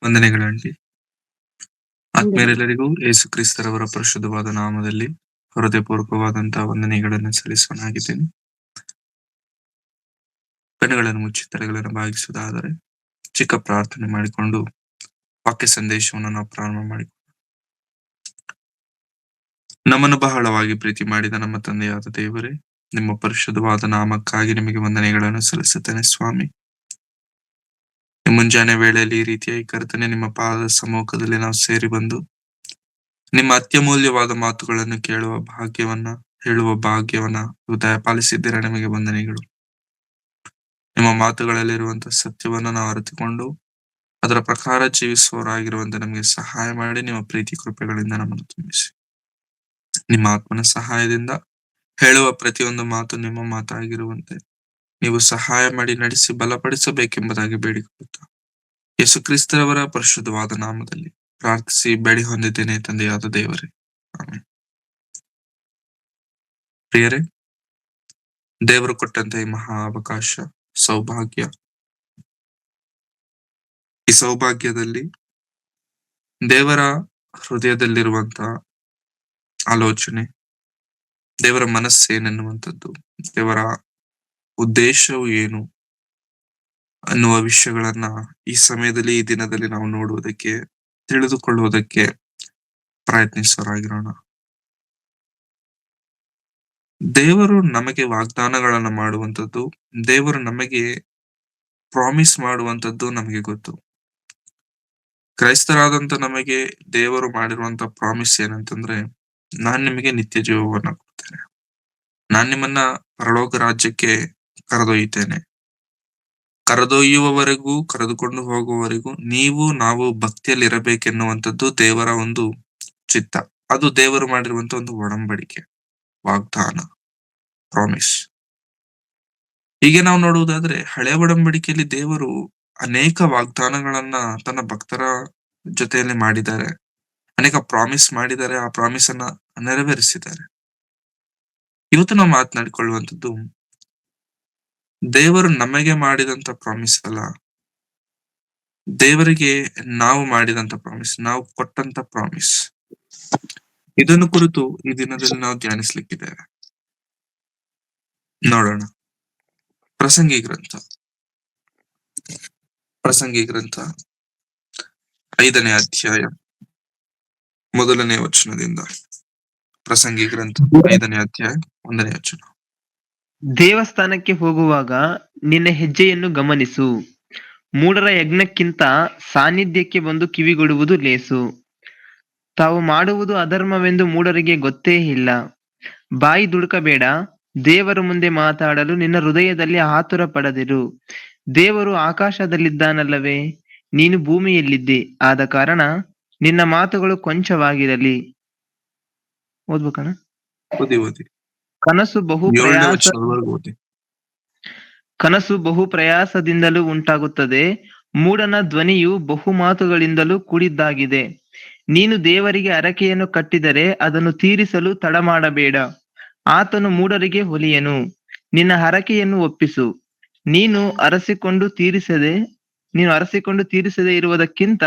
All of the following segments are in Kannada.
ವಂದನೆಗಳಾಂಟಿ. ವಂದನೆ. ಆತ್ಮೀಯರೆಲ್ಲರಿಗೂ ಯೇಸು ಕ್ರಿಸ್ತರವರ ಪರಿಶುದ್ಧವಾದ ನಾಮದಲ್ಲಿ ಹೃದಯಪೂರ್ವಕವಾದಂತಹ ವಂದನೆಗಳನ್ನು ಸಲ್ಲಿಸೋನಾಗಿದ್ದೇನೆ. ಕಣ್ಣುಗಳನ್ನು ಮುಚ್ಚಿ ತಲೆಗಳನ್ನು ಭಾಗಿಸುವುದಾದರೆ ಚಿಕ್ಕ ಪ್ರಾರ್ಥನೆ ಮಾಡಿಕೊಂಡು ವಾಕ್ಯ ಸಂದೇಶವನ್ನು ನಾವು ಪ್ರಾರಂಭ ಮಾಡಿ. ನಮ್ಮನ್ನು ಬಹಳವಾಗಿ ಪ್ರೀತಿ ಮಾಡಿದ ನಮ್ಮ ತಂದೆಯಾದ ದೇವರೇ, ನಿಮ್ಮ ಪರಿಶುದ್ಧವಾದ ನಾಮಕ್ಕಾಗಿ ನಿಮಗೆ ವಂದನೆಗಳನ್ನು ಸಲ್ಲಿಸುತ್ತೇನೆ ಸ್ವಾಮಿ. ಮುಂಜಾನೆ ವೇಳೆಯಲ್ಲಿ ಈ ರೀತಿಯಾಗಿ ಕರ್ತನೆ ನಿಮ್ಮ ಪಾದ ಸಮ್ಮುಖದಲ್ಲಿ ನಾವು ಸೇರಿ ಬಂದು ನಿಮ್ಮ ಅತ್ಯಮೂಲ್ಯವಾದ ಮಾತುಗಳನ್ನು ಹೇಳುವ ಭಾಗ್ಯವನ್ನ ದಯಪಾಲಿಸಿದ್ದೀರ. ನಿಮಗೆ ವಂದನೆಗಳು. ನಿಮ್ಮ ಮಾತುಗಳಲ್ಲಿರುವಂತಹ ಸತ್ಯವನ್ನ ನಾವು ಅರಿತುಕೊಂಡು ಅದರ ಪ್ರಕಾರ ಜೀವಿಸುವವರಾಗಿರುವಂತೆ ನಮಗೆ ಸಹಾಯ ಮಾಡಿ ನಿಮ್ಮ ಪ್ರೀತಿ ಕೃಪೆಗಳಿಂದ ನಮ್ಮನ್ನು ತುಂಬಿಸಿ. ನಿಮ್ಮ ಆತ್ಮನ ಸಹಾಯದಿಂದ ಹೇಳುವ ಪ್ರತಿಯೊಂದು ಮಾತು ನಿಮ್ಮ ಮಾತಾಗಿರುವಂತೆ ನೀವು ಸಹಾಯ ಮಾಡಿ ನಡೆಸಿ ಬಲಪಡಿಸಬೇಕೆಂಬುದಾಗಿ ಬೇಡಿಕೊಳ್ಳುತ್ತಾ ಯೇಸು ಕ್ರಿಸ್ತರವರ ಪರಿಶುದ್ಧವಾದ ನಾಮದಲ್ಲಿ ಪ್ರಾರ್ಥಿಸಿ ಬೇಡಿ ಹೊಂದಿದ್ದೇನೆ ತಂದೆಯಾದ ದೇವರೇ, ಆಮೆನ್. ಪ್ರಿಯರೇ, ದೇವರು ಕೊಟ್ಟಂತ ಈ ಮಹಾ ಅವಕಾಶ, ಸೌಭಾಗ್ಯ, ಈ ಸೌಭಾಗ್ಯದಲ್ಲಿ ದೇವರ ಹೃದಯದಲ್ಲಿರುವಂತ ಆಲೋಚನೆ, ದೇವರ ಮನಸ್ಸೇನೆನ್ನುವಂಥದ್ದು, ದೇವರ ಉದ್ದೇಶವು ಏನು ಅನ್ನುವ ವಿಷಯಗಳನ್ನ ಈ ಸಮಯದಲ್ಲಿ, ಈ ದಿನದಲ್ಲಿ ನಾವು ನೋಡುವುದಕ್ಕೆ, ತಿಳಿದುಕೊಳ್ಳುವುದಕ್ಕೆ ಪ್ರಯತ್ನಿಸೋರಾಗಿರೋಣ. ದೇವರು ನಮಗೆ ವಾಗ್ದಾನಗಳನ್ನ ಮಾಡುವಂಥದ್ದು, ದೇವರು ನಮಗೆ ಪ್ರಾಮಿಸ್ ಮಾಡುವಂಥದ್ದು ನಮಗೆ ಗೊತ್ತು. ಕ್ರೈಸ್ತರಾದಂತ ನಮಗೆ ದೇವರು ಮಾಡಿರುವಂತ ಪ್ರಾಮಿಸ್ ಏನಂತಂದ್ರೆ, ನಾನ್ ನಿಮಗೆ ನಿತ್ಯ ಜೀವವನ್ನ ಕೊಡ್ತೇನೆ, ನಾನ್ ನಿಮ್ಮನ್ನ ಪರಲೋಕ ರಾಜ್ಯಕ್ಕೆ ಕರೆದೊಯ್ಯುತ್ತೇನೆ, ಕರೆದೊಯ್ಯುವವರೆಗೂ, ಕರೆದುಕೊಂಡು ಹೋಗುವವರೆಗೂ ನಾವು ಭಕ್ತಿಯಲ್ಲಿ ಇರಬೇಕೆನ್ನುವಂಥದ್ದು ದೇವರ ಒಂದು ಚಿತ್ತ. ಅದು ದೇವರು ಮಾಡಿರುವಂತ ಒಂದು ಒಡಂಬಡಿಕೆ, ವಾಗ್ದಾನ, ಪ್ರಾಮಿಸ್. ಹೀಗೆ ನಾವು ನೋಡುವುದಾದ್ರೆ ಹಳೆ ಒಡಂಬಡಿಕೆಯಲ್ಲಿ ದೇವರು ಅನೇಕ ವಾಗ್ದಾನಗಳನ್ನ ತನ್ನ ಭಕ್ತರ ಜೊತೆಯಲ್ಲಿ ಮಾಡಿದ್ದಾರೆ, ಅನೇಕ ಪ್ರಾಮಿಸ್ ಮಾಡಿದ್ದಾರೆ, ಆ ಪ್ರಾಮಿಸ್ ಅನ್ನ ನೆರವೇರಿಸಿದ್ದಾರೆ. ಇವತ್ತು ನಾವು ಮಾತನಾಡಿಕೊಳ್ಳುವಂಥದ್ದು ದೇವರು ನಮಗೆ ಮಾಡಿದಂತ ಪ್ರಾಮಿಸ್ ಅಲ್ಲ, ದೇವರಿಗೆ ನಾವು ಮಾಡಿದಂತ ಪ್ರಾಮಿಸ್, ನಾವು ಕೊಟ್ಟಂತ ಪ್ರಾಮಿಸ್. ಇದನ್ನು ಕುರಿತು ಈ ದಿನದಲ್ಲಿ ನಾವು ಧ್ಯಾನಿಸ್ಲಿಕ್ಕಿದ್ದೇವೆ. ನೋಡೋಣ. ಪ್ರಸಂಗಿ ಗ್ರಂಥ 5ನೇ ಅಧ್ಯಾಯ 1ನೇ ವಚನದಿಂದ. ಪ್ರಸಂಗಿ ಗ್ರಂಥ 5ನೇ ಅಧ್ಯಾಯ 1ನೇ ವಚನ. ದೇವಸ್ಥಾನಕ್ಕೆ ಹೋಗುವಾಗ ನಿನ್ನ ಹೆಜ್ಜೆಯನ್ನು ಗಮನಿಸು. ಮೂಢರ ಯಜ್ಞಕ್ಕಿಂತ ಸಾನ್ನಿಧ್ಯಕ್ಕೆ ಬಂದು ಕಿವಿಗೊಡುವುದು ಲೇಸು. ತಾವು ಮಾಡುವುದು ಅಧರ್ಮವೆಂದು ಮೂಢರಿಗೆ ಗೊತ್ತೇ ಇಲ್ಲ. ಬಾಯಿ ದುಡುಕಬೇಡ. ದೇವರ ಮುಂದೆ ಮಾತಾಡಲು ನಿನ್ನ ಹೃದಯದಲ್ಲಿ ಆತುರ ಪಡದಿರು. ದೇವರು ಆಕಾಶದಲ್ಲಿದ್ದಾನಲ್ಲವೇ, ನೀನು ಭೂಮಿಯಲ್ಲಿದ್ದೆ. ಆದ ಕಾರಣ ನಿನ್ನ ಮಾತುಗಳು ಕೊಂಚವಾಗಿರಲಿ. ಓದ್ಬೇಕಣ. ಓದಿ. ಕನಸು ಬಹು ಪ್ರಯಾಸದಿಂದಲೂ ಉಂಟಾಗುತ್ತದೆ. ಮೂಢನ ಧ್ವನಿಯು ಬಹು ಮಾತುಗಳಿಂದಲೂ ಕೂಡಿದ್ದಾಗಿದೆ. ನೀನು ದೇವರಿಗೆ ಹರಕೆಯನ್ನು ಕಟ್ಟಿದರೆ ಅದನ್ನು ತೀರಿಸಲು ತಡ ಮಾಡಬೇಡ. ಆತನು ಮೂಢರಿಗೆ ಹೊಲಿಯನು. ನಿನ್ನ ಹರಕೆಯನ್ನು ಒಪ್ಪಿಸು. ನೀನು ಅರಸಿಕೊಂಡು ತೀರಿಸದೆ ಇರುವುದಕ್ಕಿಂತ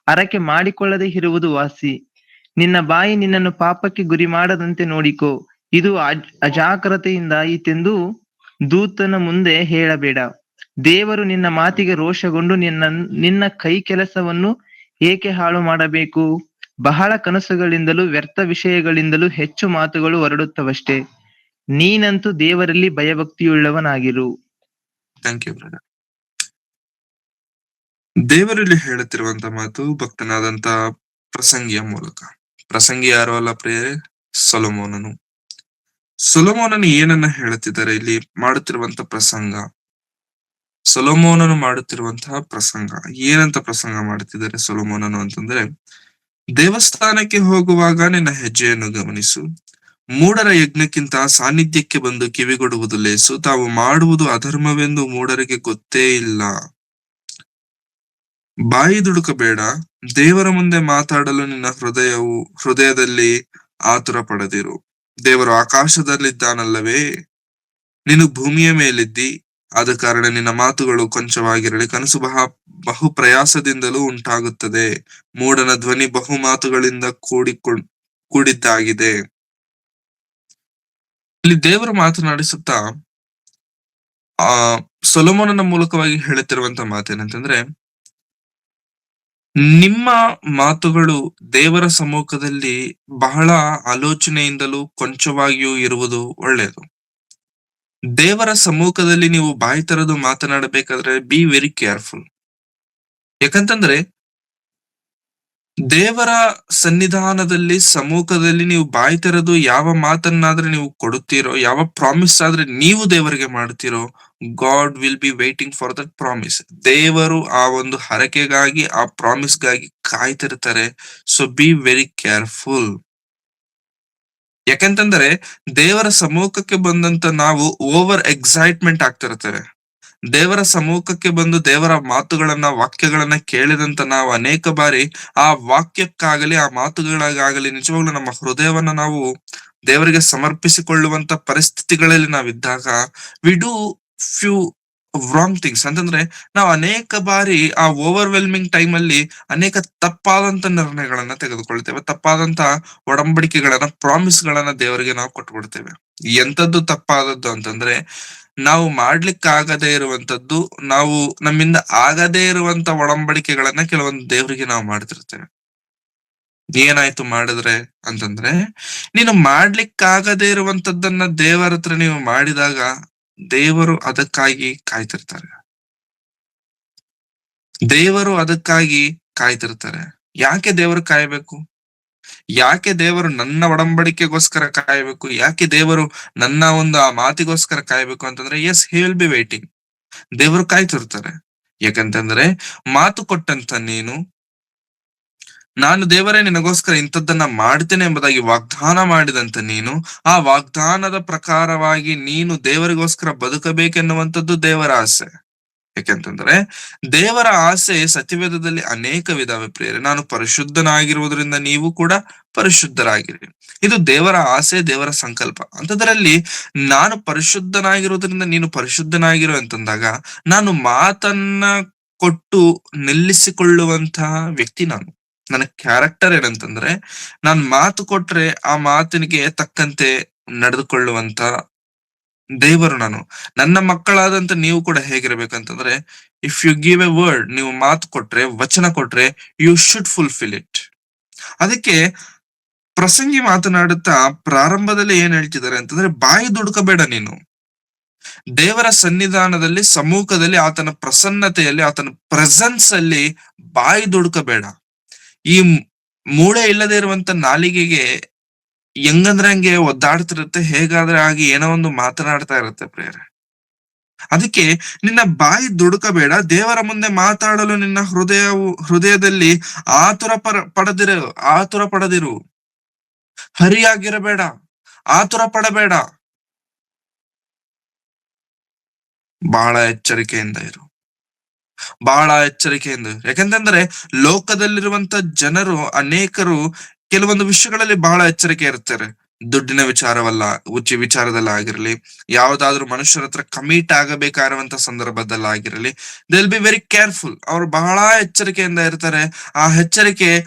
ಹರಕೆ ಮಾಡಿಕೊಳ್ಳದೆ ಇರುವುದು ವಾಸಿ. ನಿನ್ನ ಬಾಯಿ ನಿನ್ನನ್ನು ಪಾಪಕ್ಕೆ ಗುರಿ ಮಾಡದಂತೆ ನೋಡಿಕೋ. ಇದು ಅಜಾಗ್ರತೆಯಿಂದ ಆಯಿತೆಂದು ದೂತನ ಮುಂದೆ ಹೇಳಬೇಡ. ದೇವರು ನಿನ್ನ ಮಾತಿಗೆ ರೋಷಗೊಂಡು ನಿನ್ನ ಕೈ ಕೆಲಸವನ್ನು ಏಕೆ ಹಾಳು ಮಾಡಬೇಕು? ಬಹಳ ಕನಸುಗಳಿಂದಲೂ ವ್ಯರ್ಥ ವಿಷಯಗಳಿಂದಲೂ ಹೆಚ್ಚು ಮಾತುಗಳು ಹೊರಡುತ್ತವಷ್ಟೇ. ನೀನಂತೂ ದೇವರಲ್ಲಿ ಭಯಭಕ್ತಿಯುಳ್ಳವನಾಗಿರು. Thank you brother. ದೇವರಲ್ಲಿ ಹೇಳುತ್ತಿರುವಂತ ಮಾತು ಭಕ್ತನಾದಂತ ಪ್ರಸಂಗಿಯ ಮೂಲಕ. ಪ್ರಸಂಗಿ ಯಾರು ಅಲ್ಲ ಪ್ರಿಯರೇ, ಸೊಲೊಮೋನನು ಏನನ್ನ ಹೇಳುತ್ತಿದ್ದಾರೆ ಇಲ್ಲಿ? ಮಾಡುತ್ತಿರುವಂತ ಪ್ರಸಂಗ, ಸೊಲೊಮೋನನು ಮಾಡುತ್ತಿರುವಂತಹ ಪ್ರಸಂಗ ಏನಂತ ಪ್ರಸಂಗ ಮಾಡುತ್ತಿದ್ದಾರೆ ಸೊಲೊಮೋನನು ಅಂತಂದ್ರೆ, ದೇವಸ್ಥಾನಕ್ಕೆ ಹೋಗುವಾಗ ನಿನ್ನ ಹೆಜ್ಜೆಯನ್ನು ಗಮನಿಸು. ಮೂಢರ ಯಜ್ಞಕ್ಕಿಂತ ಸಾನ್ನಿಧ್ಯಕ್ಕೆ ಬಂದು ಕಿವಿಗೊಡುವುದು ಲೇಸು. ತಾವು ಮಾಡುವುದು ಅಧರ್ಮವೆಂದು ಮೂಢರಿಗೆ ಗೊತ್ತೇ ಇಲ್ಲ. ಬಾಯಿ ದುಡುಕಬೇಡ. ದೇವರ ಮುಂದೆ ಮಾತಾಡಲು ನಿನ್ನ ಹೃದಯದಲ್ಲಿ ಆತುರ ಪಡದಿರು. ದೇವರು ಆಕಾಶದಲ್ಲಿದ್ದಾನಲ್ಲವೇ, ನೀನು ಭೂಮಿಯ ಮೇಲಿದ್ದಿ. ಆದ ಕಾರಣ ನಿನ್ನ ಮಾತುಗಳು ಕೊಂಚವಾಗಿರಲಿ. ಕನಸು ಬಹು ಪ್ರಯಾಸದಿಂದಲೂ ಉಂಟಾಗುತ್ತದೆ. ಮೂಢನ ಧ್ವನಿ ಬಹು ಮಾತುಗಳಿಂದ ಕೂಡಿದ್ದಾಗಿದೆ. ಇಲ್ಲಿ ದೇವರು ಮಾತನಾಡಿಸುತ್ತಾ ಆ ಸೊಲೊಮೋನನ ಮೂಲಕವಾಗಿ ಹೇಳುತ್ತಿರುವಂತ ಮಾತೇನಂತಂದ್ರೆ, ನಿಮ್ಮ ಮಾತುಗಳು ದೇವರ ಸಮ್ಮುಖದಲ್ಲಿ ಬಹಳ ಆಲೋಚನೆಯಿಂದಲೂ ಕೊಂಚವಾಗಿಯೂ ಇರುವುದು ಒಳ್ಳೆಯದು. ದೇವರ ಸಮ್ಮುಖದಲ್ಲಿ ನೀವು ಬಾಯಿ ತೆರೆದು ಮಾತನಾಡಬೇಕಾದ್ರೆ ಬಿ ವೆರಿ ಕೇರ್ಫುಲ್. ಯಾಕಂತಂದ್ರೆ ದೇವರ ಸನ್ನಿಧಾನದಲ್ಲಿ ಸಮ್ಮುಖದಲ್ಲಿ ನೀವು ಬಾಯಿ ತೆರೆದು ಯಾವ ಮಾತನ್ನಾದ್ರೆ ನೀವು ಕೊಡುತ್ತೀರೋ, ಯಾವ ಪ್ರಾಮಿಸ್ ಆದ್ರೆ ನೀವು ದೇವರಿಗೆ ಮಾಡ್ತೀರೋ, God will be waiting for that promise. ದೇವರು ಆ ಒಂದು ಹರಕೆಗಾಗಿ, ಆ ಪ್ರಾಮಿಸ್ಗಾಗಿ ಕಾಯ್ತಿರ್ತಾರೆ. So be very careful. ಯಾಕಂತಂದ್ರೆ ದೇವರ ಸಮ್ಮುಖಕ್ಕೆ ಬಂದಂತ ನಾವು ಓವರ್ ಎಕ್ಸೈಟ್ಮೆಂಟ್ ಆಗ್ತಿರ್ತೇವೆ. ದೇವರ ಸಮ್ಮುಖಕ್ಕೆ ಬಂದು ದೇವರ ಮಾತುಗಳನ್ನ, ವಾಕ್ಯಗಳನ್ನ ಕೇಳಿದಂತ ನಾವು ಅನೇಕ ಬಾರಿ ಆ ವಾಕ್ಯಕ್ಕಾಗಲಿ, ಆ ಮಾತುಗಳಿಗಾಗಲಿ ನಿಜವಾಗ್ಲೂ ನಮ್ಮ ಹೃದಯವನ್ನ ನಾವು ದೇವರಿಗೆ ಸಮರ್ಪಿಸಿಕೊಳ್ಳುವಂತ ಪರಿಸ್ಥಿತಿಗಳಲ್ಲಿ ನಾವಿದ್ದಾಗ we do few wrong things. ಅಂತಂದ್ರೆ ನಾವು ಅನೇಕ ಬಾರಿ ಆ ಓವರ್ವೆಲ್ಮಿಂಗ್ ಟೈಮ್ ಅಲ್ಲಿ ಅನೇಕ ತಪ್ಪಾದಂತ ನಿರ್ಣಯಗಳನ್ನ ತೆಗೆದುಕೊಳ್ತೇವೆ. ತಪ್ಪಾದಂತ ಒಡಂಬಡಿಕೆಗಳನ್ನ, ಪ್ರಾಮಿಸ್ ಗಳನ್ನ ದೇವರಿಗೆ ನಾವು ಕೊಟ್ಬಿಡ್ತೇವೆ. ಎಂತದ್ದು ತಪ್ಪಾದದ್ದು ಅಂತಂದ್ರೆ, ನಾವು ಮಾಡ್ಲಿಕ್ಕಾಗದೇ ಇರುವಂತದ್ದು, ನಾವು ನಮ್ಮಿಂದ ಆಗದೇ ಇರುವಂತ ಒಡಂಬಡಿಕೆಗಳನ್ನ ಕೆಲವೊಂದು ದೇವರಿಗೆ ನಾವು ಮಾಡ್ತಿರ್ತೇವೆ. ಏನಾಯ್ತು ಮಾಡಿದ್ರೆ ಅಂತಂದ್ರೆ, ನೀನು ಮಾಡ್ಲಿಕ್ಕಾಗದೇ ಇರುವಂತದ್ದನ್ನ ದೇವರ ಹತ್ರ ನೀವು ಮಾಡಿದಾಗ ದೇವರು ಅದಕ್ಕಾಗಿ ಕಾಯ್ತಿರ್ತಾರೆ. ದೇವರು ಅದಕ್ಕಾಗಿ ಕಾಯ್ತಿರ್ತಾರೆ. ಯಾಕೆ ದೇವರು ಕಾಯ್ಬೇಕು? ಯಾಕೆ ದೇವರು ನನ್ನ ಒಡಂಬಡಿಕೆಗೋಸ್ಕರ ಕಾಯ್ಬೇಕು? ಯಾಕೆ ದೇವರು ನನ್ನ ಒಂದು ಆ ಮಾತಿಗೋಸ್ಕರ ಕಾಯ್ಬೇಕು ಅಂತಂದ್ರೆ, yes he will be waiting. ದೇವರು ಕಾಯ್ತಿರ್ತಾರೆ. ಯಾಕಂತಂದ್ರೆ ಮಾತು ಕೊಟ್ಟಂತ ನೀನು, ನಾನು ದೇವರೇ ನಿನಗೋಸ್ಕರ ಇಂಥದ್ದನ್ನ ಮಾಡ್ತೇನೆ ಎಂಬುದಾಗಿ ವಾಗ್ದಾನ ಮಾಡಿದಂತ ನೀನು, ಆ ವಾಗ್ದಾನದ ಪ್ರಕಾರವಾಗಿ ನೀನು ದೇವರಿಗೋಸ್ಕರ ಬದುಕಬೇಕೆನ್ನುವಂಥದ್ದು ದೇವರ ಆಸೆ. ಯಾಕೆಂತಂದ್ರೆ ದೇವರ ಆಸೆ ಸತ್ಯವೇದದಲ್ಲಿ ಅನೇಕ ವಿಧಾವೆ ಪ್ರಿಯರೇ. ನಾನು ಪರಿಶುದ್ಧನಾಗಿರುವುದರಿಂದ ನೀವು ಕೂಡ ಪರಿಶುದ್ಧರಾಗಿರಿ. ಇದು ದೇವರ ಆಸೆ, ದೇವರ ಸಂಕಲ್ಪ. ಅಂತದ್ರಲ್ಲಿ ನಾನು ಪರಿಶುದ್ಧನಾಗಿರುವುದರಿಂದ ನೀನು ಪರಿಶುದ್ಧನಾಗಿರು ಅಂತಂದಾಗ, ನಾನು ಮಾತನ್ನ ಕೊಟ್ಟು ನಿಲ್ಲಿಸಿಕೊಳ್ಳುವಂತಹ ವ್ಯಕ್ತಿ ನಾನು. ನನ್ನ ಕ್ಯಾರೆಕ್ಟರ್ ಏನಂತಂದ್ರೆ, ನಾನ್ ಮಾತು ಕೊಟ್ರೆ ಆ ಮಾತಿಗೆ ತಕ್ಕಂತೆ ನಡೆದುಕೊಳ್ಳುವಂತ ದೇವರು ನಾನು. ನನ್ನ ಮಕ್ಕಳಾದಂತ ನೀವು ಕೂಡ ಹೇಗಿರ್ಬೇಕಂತಂದ್ರೆ, if you give a word, ನೀವು ಮಾತು ಕೊಟ್ರೆ, ವಚನ ಕೊಟ್ರೆ, ಯು ಶುಡ್ ಫುಲ್ಫಿಲ್ ಇಟ್. ಅದಕ್ಕೆ ಪ್ರಸಂಗಿ ಮಾತನಾಡುತ್ತಾ ಪ್ರಾರಂಭದಲ್ಲಿ ಏನ್ ಹೇಳ್ತಿದ್ದಾರೆ ಅಂತಂದ್ರೆ, ಬಾಯಿ ದುಡುಕಬೇಡ ನೀನು. ದೇವರ ಸನ್ನಿಧಾನದಲ್ಲಿ, ಸಮ್ಮುಖದಲ್ಲಿ, ಆತನ ಪ್ರಸನ್ನತೆಯಲ್ಲಿ, ಆತನ ಪ್ರೆಸೆನ್ಸ್ ಅಲ್ಲಿ ಬಾಯಿ ದುಡುಕಬೇಡ. ಈ ಮೂಳೆ ಇಲ್ಲದೆ ಇರುವಂತ ನಾಲಿಗೆಗೆ ಹೆಂಗಂದ್ರೆ ಹಂಗೆ ಒದ್ದಾಡ್ತಿರುತ್ತೆ, ಹೇಗಾದ್ರೆ ಆಗಿ ಏನೋ ಒಂದು ಮಾತನಾಡ್ತಾ ಇರುತ್ತೆ ಪ್ರೇಯರ್. ಅದಕ್ಕೆ ನಿನ್ನ ಬಾಯಿ ದುಡುಕಬೇಡ. ದೇವರ ಮುಂದೆ ಮಾತಾಡಲು ನಿನ್ನ ಹೃದಯದಲ್ಲಿ ಆತುರ ಪಡದಿರು. ಹರಿಯಾಗಿರಬೇಡ, ಆತುರ ಪಡಬೇಡ. ಬಹಳ ಎಚ್ಚರಿಕೆಯಿಂದ ಇರು. ಬಹಳ ಎಚ್ಚರಿಕೆಯಿಂದ. ಯಾಕಂತಂದ್ರೆ ಲೋಕದಲ್ಲಿರುವಂತ ಜನರು ಅನೇಕರು ಕೆಲವೊಂದು ವಿಷಯಗಳಲ್ಲಿ ಬಹಳ ಎಚ್ಚರಿಕೆ ಇರ್ತಾರೆ. ದುಡ್ಡಿನ ವಿಚಾರದಲ್ಲಿ ಆಗಿರಲಿ, ಯಾವ್ದಾದ್ರು ಮನುಷ್ಯರ ಹತ್ರ ಕಮಿಟ್ ಆಗಬೇಕಾಗಿರುವಂತ ಸಂದರ್ಭದಲ್ಲಾಗಿರಲಿ, they will be very careful. ಅವ್ರು ಬಹಳ ಎಚ್ಚರಿಕೆಯಿಂದ ಇರ್ತಾರೆ. ಆ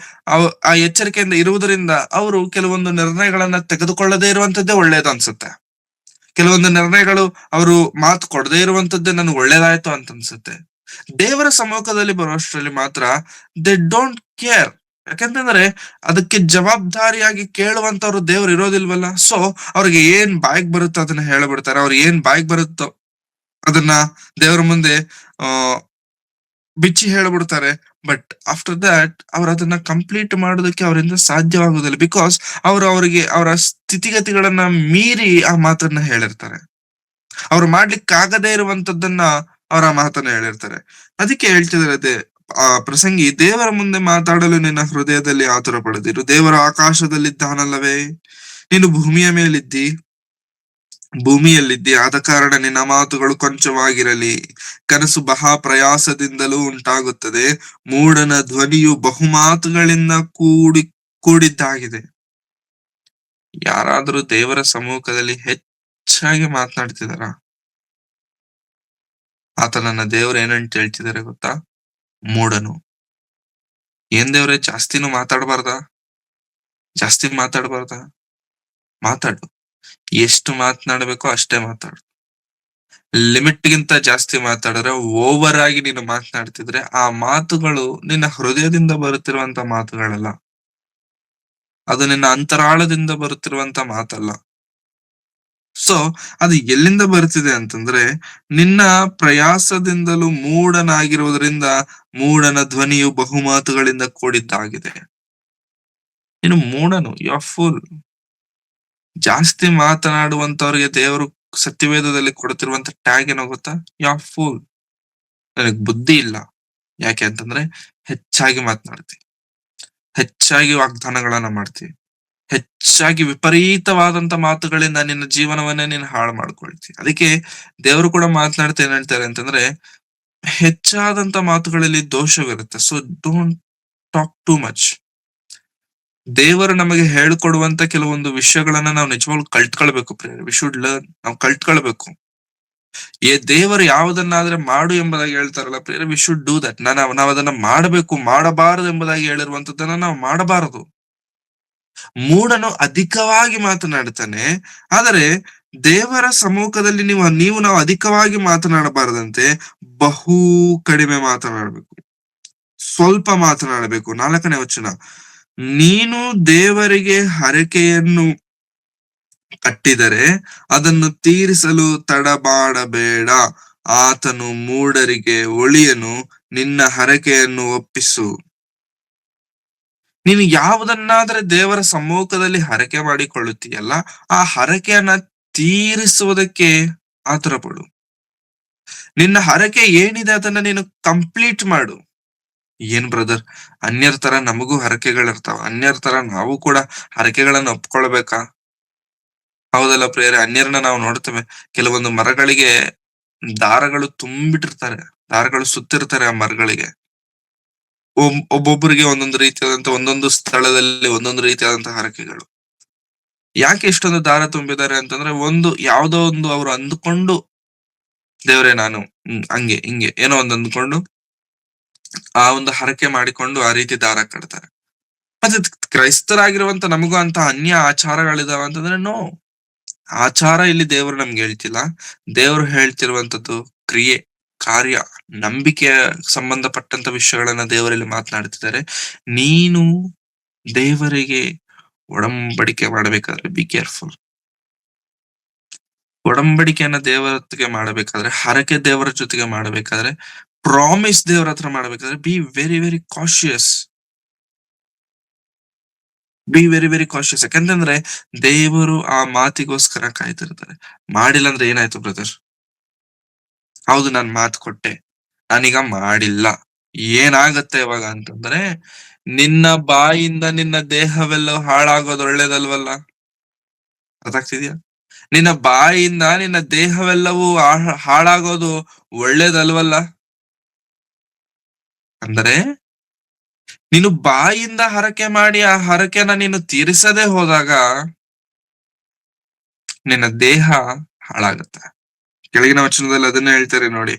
ಎಚ್ಚರಿಕೆಯಿಂದ ಇರುವುದರಿಂದ ಅವರು ಕೆಲವೊಂದು ನಿರ್ಣಯಗಳನ್ನ ತೆಗೆದುಕೊಳ್ಳದೇ ಇರುವಂತದ್ದೇ ಒಳ್ಳೇದು ಅನ್ಸುತ್ತೆ. ಕೆಲವೊಂದು ನಿರ್ಣಯಗಳು ಅವರು ಮಾತು ಕೊಡದೇ ಇರುವಂತದ್ದೇ ನನ್ಗೆ ಒಳ್ಳೇದಾಯ್ತು ಅಂತ ಅನ್ಸುತ್ತೆ. ದೇವರ ಸಮ್ಮುಖದಲ್ಲಿ ಬರುವಷ್ಟರಲ್ಲಿ ಮಾತ್ರ ದೇ ಡೋಂಟ್ ಕೇರ್. ಯಾಕಂತಂದ್ರೆ ಅದಕ್ಕೆ ಜವಾಬ್ದಾರಿಯಾಗಿ ಕೇಳುವಂತವ್ರು ದೇವ್ರು ಇರೋದಿಲ್ವಲ್ಲ. ಸೊ ಅವ್ರಿಗೆ ಏನ್ ಬಾಯಿಗೆ ಬರುತ್ತೋ ಅದನ್ನ ಹೇಳ್ಬಿಡ್ತಾರೆ. ಅವ್ರಿಗೆ ಏನ್ ಬಾಯಿಗೆ ಬರುತ್ತೋ ಅದನ್ನ ದೇವರ ಮುಂದೆ ಆ ಬಿಚ್ಚಿ ಹೇಳ್ಬಿಡ್ತಾರೆ. ಬಟ್ ಆಫ್ಟರ್ ದಟ್ ಅವ್ರು ಅದನ್ನ ಕಂಪ್ಲೀಟ್ ಮಾಡೋದಕ್ಕೆ ಅವರಿಂದ ಸಾಧ್ಯವಾಗುದಿಲ್ಲ. ಬಿಕಾಸ್ ಅವರಿಗೆ ಅವರ ಸ್ಥಿತಿಗತಿಗಳನ್ನ ಮೀರಿ ಆ ಮಾತನ್ನ ಹೇಳಿರ್ತಾರೆ. ಅವ್ರು ಮಾಡ್ಲಿಕ್ಕಾಗದೇ ಇರುವಂತದ್ದನ್ನ ಅವ್ರ ಮಾತನ್ನ ಹೇಳಿರ್ತಾರೆ. ಅದಕ್ಕೆ ಹೇಳ್ತಿದಾರೆ ಆ ಪ್ರಸಂಗಿ, ದೇವರ ಮುಂದೆ ಮಾತಾಡಲು ನಿನ್ನ ಹೃದಯದಲ್ಲಿ ಆತುರ ಪಡೆದಿರು. ದೇವರ ಆಕಾಶದಲ್ಲಿದ್ದಾನಲ್ಲವೇ, ನೀನು ಭೂಮಿಯಲ್ಲಿದ್ದಿ. ಆದ ಕಾರಣ ನಿನ್ನ ಮಾತುಗಳು ಕೊಂಚವಾಗಿರಲಿ. ಕನಸು ಪ್ರಯಾಸದಿಂದಲೂ ಉಂಟಾಗುತ್ತದೆ. ಮೂಢನ ಧ್ವನಿಯು ಬಹುಮಾತುಗಳಿಂದ ಕೂಡಿದ್ದಾಗಿದೆ. ಯಾರಾದ್ರೂ ದೇವರ ಸಮ್ಮುಖದಲ್ಲಿ ಹೆಚ್ಚಾಗಿ ಮಾತನಾಡ್ತಿದಾರ? ಆತನನ್ನ ದೇವ್ರು ಏನಂತ ಹೇಳ್ತಿದ್ದಾರೆ ಗೊತ್ತಾ? ಮೂಢನು. ಏನ್ ದೇವ್ರೆ ಜಾಸ್ತಿನೂ ಮಾತಾಡ್ಬಾರ್ದಾ? ಜಾಸ್ತಿ ಮಾತಾಡ್ಬಾರ್ದಾ? ಮಾತಾಡು. ಎಷ್ಟು ಮಾತನಾಡ್ಬೇಕೋ ಅಷ್ಟೇ ಮಾತಾಡು. ಲಿಮಿಟ್ ಗಿಂತ ಜಾಸ್ತಿ ಮಾತಾಡಿದ್ರೆ, ಓವರ್ ಆಗಿ ನೀನು ಮಾತನಾಡ್ತಿದ್ರೆ ಆ ಮಾತುಗಳು ನಿನ್ನ ಹೃದಯದಿಂದ ಬರುತ್ತಿರುವಂತ ಮಾತುಗಳಲ್ಲ. ಅದು ನಿನ್ನ ಅಂತರಾಳದಿಂದ ಬರುತ್ತಿರುವಂತ ಮಾತಲ್ಲ. ಸೊ ಅದು ಎಲ್ಲಿಂದ ಬರ್ತಿದೆ ಅಂತಂದ್ರೆ, ನಿನ್ನ ಪ್ರಯಾಸದಿಂದಲೂ ಮೂಢನಾಗಿರುವುದರಿಂದ ಮೂಢನ ಧ್ವನಿಯು ಬಹುಮಾತುಗಳಿಂದ ಕೂಡಿದ್ದಾಗಿದೆ. ನೀನು ಮೂಢನು, ಯು ಆರ್ ಫೂಲ್. ಜಾಸ್ತಿ ಮಾತನಾಡುವಂತವ್ರಿಗೆ ದೇವರು ಸತ್ಯವೇದದಲ್ಲಿ ಕೊಡ್ತಿರುವಂತ ಟ್ಯಾಗ್ ಏನೋ ಗೊತ್ತಾ? You are fool. ನನಗ್ ಬುದ್ಧಿ ಇಲ್ಲ. ಯಾಕೆ ಅಂತಂದ್ರೆ ಹೆಚ್ಚಾಗಿ ಮಾತನಾಡ್ತಿ, ಹೆಚ್ಚಾಗಿ ವಾಗ್ದಾನಗಳನ್ನ ಮಾಡ್ತಿ, ಹೆಚ್ಚಾಗಿ ವಿಪರೀತವಾದಂತ ಮಾತುಗಳಿಂದ ನಿನ್ನ ಜೀವನವನ್ನೇ ನೀನು ಹಾಳು ಮಾಡ್ಕೊಳ್ತಿ. ಅದಕ್ಕೆ ದೇವರು ಕೂಡ ಮಾತನಾಡ್ತಾ ಏನ್ ಹೇಳ್ತಾರೆ ಅಂತಂದ್ರೆ, ಹೆಚ್ಚಾದಂತ ಮಾತುಗಳಲ್ಲಿ ದೋಷವಿರುತ್ತೆ. So don't talk too much. ದೇವರು ನಮಗೆ ಹೇಳ್ಕೊಡುವಂತ ಕೆಲವೊಂದು ವಿಷಯಗಳನ್ನ ನಾವು ನಿಜವಾಗ್ಲೂ ಕಲ್ತ್ಕೊಳ್ಬೇಕು ಪ್ರಿಯರೇ. We should learn. ನಾವು ಕಲ್ತ್ಕೊಳ್ಬೇಕು. ದೇವರು ಯಾವುದನ್ನಾದ್ರೆ ಮಾಡು ಎಂಬುದಾಗಿ ಹೇಳ್ತಾರಲ್ಲ ಪ್ರಿಯರೇ, ವಿ ಶುಡ್ ಡೂ ದಟ್. ನಾವ್ ಅದನ್ನ ಮಾಡಬೇಕು, ಮಾಡಬಾರದು ಎಂಬುದಾಗಿ ಹೇಳಿರುವಂತದ್ದನ್ನ ನಾವು ಮಾಡಬಾರದು. ಮೂಢನು ಅಧಿಕವಾಗಿ ಮಾತನಾಡ್ತಾನೆ, ಆದರೆ ದೇವರ ಸಮ್ಮುಖದಲ್ಲಿ ನಾವು ಅಧಿಕವಾಗಿ ಮಾತನಾಡಬಾರದಂತೆ ಬಹು ಕಡಿಮೆ ಮಾತನಾಡಬೇಕು, ಸ್ವಲ್ಪ ಮಾತನಾಡಬೇಕು. 4ನೇ ವಚನ, ನೀನು ದೇವರಿಗೆ ಹರಕೆಯನ್ನು ಕಟ್ಟಿದರೆ ಅದನ್ನು ತೀರಿಸಲು ತಡಮಾಡಬೇಡ. ಆತನು ಮೂಢರಿಗೆ ಒಳಿಯನು, ನಿನ್ನ ಹರಕೆಯನ್ನು ಒಪ್ಪಿಸು. ನೀನು ಯಾವುದನ್ನಾದ್ರೆ ದೇವರ ಸಮ್ಮುಖದಲ್ಲಿ ಹರಕೆ ಮಾಡಿಕೊಳ್ಳುತ್ತೀಯಲ್ಲ, ಆ ಹರಕೆಯನ್ನ ತೀರಿಸುವುದಕ್ಕೆ ಆತುರ ಪಡು. ನಿನ್ನ ಹರಕೆ ಏನಿದೆ ಅದನ್ನ ನೀನು ಕಂಪ್ಲೀಟ್ ಮಾಡು. ಏನ್ ಬ್ರದರ್, ಅನ್ಯರ ತರ ನಮಗೂ ಹರಕೆಗಳಿರ್ತಾವ, ಅನ್ಯರ ತರ ನಾವು ಕೂಡ ಹರಕೆಗಳನ್ನ ಒಪ್ಕೊಳ್ಬೇಕಾ? ಹೌದಲ್ಲ ಪ್ರಿಯರೇ, ಅನ್ಯರನ್ನ ನಾವು ನೋಡ್ತೇವೆ. ಕೆಲವೊಂದು ಮರಗಳಿಗೆ ದಾರಗಳು ತುಂಬಿಟ್ಟಿರ್ತಾರೆ, ದಾರಗಳು ಸುತ್ತಿರ್ತಾರೆ ಆ ಮರಗಳಿಗೆ. ಒಬ್ಬೊಬ್ಬರಿಗೆ ಒಂದೊಂದು ರೀತಿಯಾದಂತ, ಒಂದೊಂದು ಸ್ಥಳದಲ್ಲಿ ಒಂದೊಂದು ರೀತಿಯಾದಂತಹ ಹರಕೆಗಳು. ಯಾಕೆ ಇಷ್ಟೊಂದು ದಾರ ತುಂಬಿದ್ದಾರೆ ಅಂತಂದ್ರೆ, ಯಾವ್ದೋ ಒಂದು ಅವ್ರು ಅಂದ್ಕೊಂಡು, ದೇವ್ರೆ ನಾನು ಹಂಗೆ ಹಿಂಗೆ ಏನೋ ಒಂದು ಅಂದ್ಕೊಂಡು ಆ ಒಂದು ಹರಕೆ ಮಾಡಿಕೊಂಡು ಆ ರೀತಿ ದಾರ ಕಟ್ತಾರೆ. ಮತ್ತೆ ಕ್ರೈಸ್ತರಾಗಿರುವಂತ ನಮಗೂ ಅಂತ ಅನ್ಯ ಆಚಾರಗಳಿದಾವ ಅಂತಂದ್ರೆ ನೋ. ಆಚಾರ ಇಲ್ಲಿ ದೇವರು ನಮ್ಗೆ ಹೇಳ್ತಿಲ್ಲ. ದೇವರು ಹೇಳ್ತಿರುವಂತದ್ದು ಕ್ರಿಯೆ, ಕಾರ್ಯ, ನಂಬಿಕೆಯ ಸಂಬಂಧಪಟ್ಟಂತ ವಿಷಯಗಳನ್ನ ದೇವರಲ್ಲಿ ಮಾತನಾಡ್ತಿದ್ದಾರೆ. ನೀನು ದೇವರಿಗೆ ಒಡಂಬಡಿಕೆ ಮಾಡಬೇಕಾದ್ರೆ ಬಿ ಕೇರ್ಫುಲ್. ಒಡಂಬಡಿಕೆಯನ್ನ ದೇವರ ಜೊತೆಗೆ ಮಾಡಬೇಕಾದ್ರೆ, ಹರಕೆ ದೇವರ ಜೊತೆಗೆ ಮಾಡಬೇಕಾದ್ರೆ, ಪ್ರಾಮಿಸ್ ದೇವರ ಹತ್ರ ಮಾಡ್ಬೇಕಾದ್ರೆ be very very cautious. Be very very cautious. ಯಾಕಂತಂದ್ರೆ ದೇವರು ಆ ಮಾತಿಗೋಸ್ಕರ ಕಾಯ್ತಿರ್ತಾರೆ. ಮಾಡಿಲ್ಲ ಅಂದ್ರೆ ಏನಾಯ್ತು ಬ್ರದರ್? ಹೌದು, ನಾನ್ ಮಾತು ಕೊಟ್ಟೆ, ನಾನೀಗ ಮಾಡಿಲ್ಲ. ಏನಾಗತ್ತೆ ಇವಾಗ ಅಂತಂದ್ರೆ, ನಿನ್ನ ಬಾಯಿಂದ ನಿನ್ನ ದೇಹವೆಲ್ಲ ಹಾಳಾಗೋದು ಒಳ್ಳೇದಲ್ವಲ್ಲ? ಅರ್ಥಾಗ್ತಿದ್ಯಾ? ನಿನ್ನ ಬಾಯಿಂದ ನಿನ್ನ ದೇಹವೆಲ್ಲವೂ ಹಾಳಾಗೋದು ಒಳ್ಳೇದಲ್ವಲ್ಲ? ಅಂದರೆ ನೀನು ಬಾಯಿಂದ ಹರಕೆ ಮಾಡಿ ಆ ಹರಕೆನ ನೀನು ತೀರಿಸದೆ ಹೋದಾಗ ನಿನ್ನ ದೇಹ ಹಾಳಾಗತ್ತೆ. ಕೆಳಗಿನ ವಚನದಲ್ಲಿ ಅದನ್ನ ಹೇಳ್ತಾರೆ ನೋಡಿ.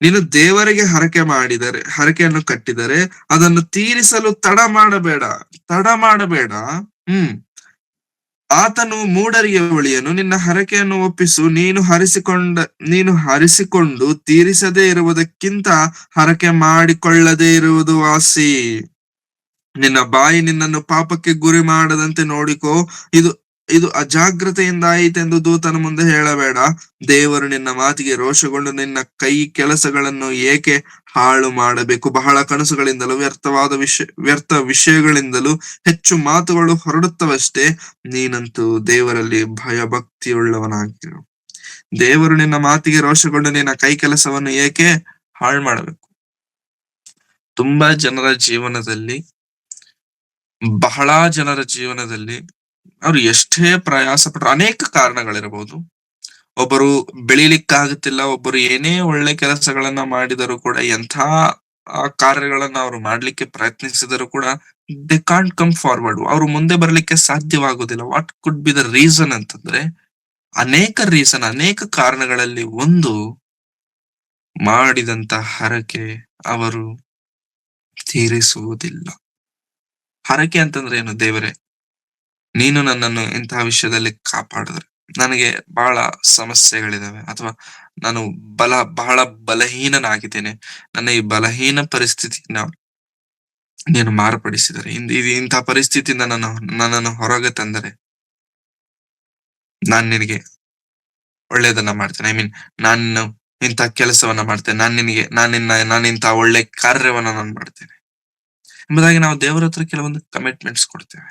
ನೀನು ದೇವರಿಗೆ ಹರಕೆಯನ್ನು ಕಟ್ಟಿದರೆ ಅದನ್ನು ತೀರಿಸಲು ತಡ ಮಾಡಬೇಡ. ಹ್ಮ್ ಆತನು ಮೂಢರಿಗೆ ಒಳಿಯನು, ನಿನ್ನ ಹರಕೆಯನ್ನು ಒಪ್ಪಿಸು. ನೀನು ಹರಿಸಿಕೊಂಡು ತೀರಿಸದೇ ಇರುವುದಕ್ಕಿಂತ ಹರಕೆ ಮಾಡಿಕೊಳ್ಳದೇ ಇರುವುದು ವಾಸಿ. ನಿನ್ನ ಬಾಯಿ ನಿನ್ನನ್ನು ಪಾಪಕ್ಕೆ ಗುರಿ ಮಾಡದಂತೆ ನೋಡಿಕೋ. ಇದು ಇದು ಅಜಾಗ್ರತೆಯಿಂದ ಆಯಿತೆಂದು ದೂತನ ಮುಂದೆ ಹೇಳಬೇಡ. ದೇವರು ನಿನ್ನ ಮಾತಿಗೆ ರೋಷಗೊಂಡು ನಿನ್ನ ಕೈ ಕೆಲಸಗಳನ್ನು ಏಕೆ ಹಾಳು ಮಾಡಬೇಕು? ಬಹಳ ಕನಸುಗಳಿಂದಲೂ ವ್ಯರ್ಥ ವಿಷಯಗಳಿಂದಲೂ ಹೆಚ್ಚು ಮಾತುಗಳು ಹೊರಡುತ್ತವಷ್ಟೇ. ನೀನಂತೂ ದೇವರಲ್ಲಿ ಭಯಭಕ್ತಿಯುಳ್ಳವನಾಗಿರು. ದೇವರು ನಿನ್ನ ಮಾತಿಗೆ ರೋಷಗೊಂಡು ನಿನ್ನ ಕೈ ಕೆಲಸವನ್ನು ಏಕೆ ಹಾಳು ಮಾಡಬೇಕು? ತುಂಬಾ ಜನರ ಜೀವನದಲ್ಲಿ, ಬಹಳ ಜನರ ಜೀವನದಲ್ಲಿ ಅವ್ರು ಎಷ್ಟೇ ಪ್ರಯಾಸ ಪಟ್ರು, ಅನೇಕ ಕಾರಣಗಳಿರಬಹುದು. ಒಬ್ಬರು ಬೆಳಿಲಿಕ್ಕಾಗುತ್ತಿಲ್ಲ, ಒಬ್ಬರು ಏನೇ ಒಳ್ಳೆ ಕೆಲಸಗಳನ್ನ ಮಾಡಿದರೂ ಕೂಡ, ಎಂಥ ಕಾರ್ಯಗಳನ್ನ ಅವ್ರು ಮಾಡ್ಲಿಕ್ಕೆ ಪ್ರಯತ್ನಿಸಿದರೂ ಕೂಡ ದೇ ಕಾಂಟ್ ಕಮ್ ಫಾರ್ವರ್ಡ್. ಅವ್ರು ಮುಂದೆ ಬರ್ಲಿಕ್ಕೆ ಸಾಧ್ಯವಾಗುದಿಲ್ಲ. What could be the reason ಅಂತಂದ್ರೆ, ಅನೇಕ ಕಾರಣಗಳಲ್ಲಿ ಒಂದು ಮಾಡಿದಂತ ಹರಕೆ ಅವರು ತೀರಿಸುವುದಿಲ್ಲ. ಹರಕೆ ಅಂತಂದ್ರೆ ಏನು? ದೇವರೇ, ನೀನು ನನ್ನನ್ನು ಇಂತಹ ವಿಷಯದಲ್ಲಿ ಕಾಪಾಡಿದ್ರೆ, ನನಗೆ ಬಹಳ ಸಮಸ್ಯೆಗಳಿದಾವೆ, ಅಥವಾ ನಾನು ಬಹಳ ಬಲಹೀನನಾಗಿದ್ದೇನೆ. ನನ್ನ ಈ ಬಲಹೀನ ಪರಿಸ್ಥಿತಿನ ನೀನು ಮಾರ್ಪಡಿಸಿದರೆ, ಇಂತಹ ಪರಿಸ್ಥಿತಿಯಿಂದ ನನ್ನನ್ನು ಹೊರಗೆ ತಂದರೆ, ನಾನ್ ನಿನಗೆ ಒಳ್ಳೇದನ್ನ ಮಾಡ್ತೇನೆ. ಐ ಮೀನ್, ನಾನು ಇಂಥ ಕೆಲಸವನ್ನ ಮಾಡ್ತೇನೆ. ನಾನು ಇಂಥ ಒಳ್ಳೆ ಕಾರ್ಯವನ್ನ ನಾನು ಮಾಡ್ತೇನೆ ಎಂಬುದಾಗಿ ನಾವು ದೇವರ ಹತ್ರ ಕೆಲವೊಂದು ಕಮಿಟ್ಮೆಂಟ್ಸ್ ಕೊಡ್ತೇವೆ.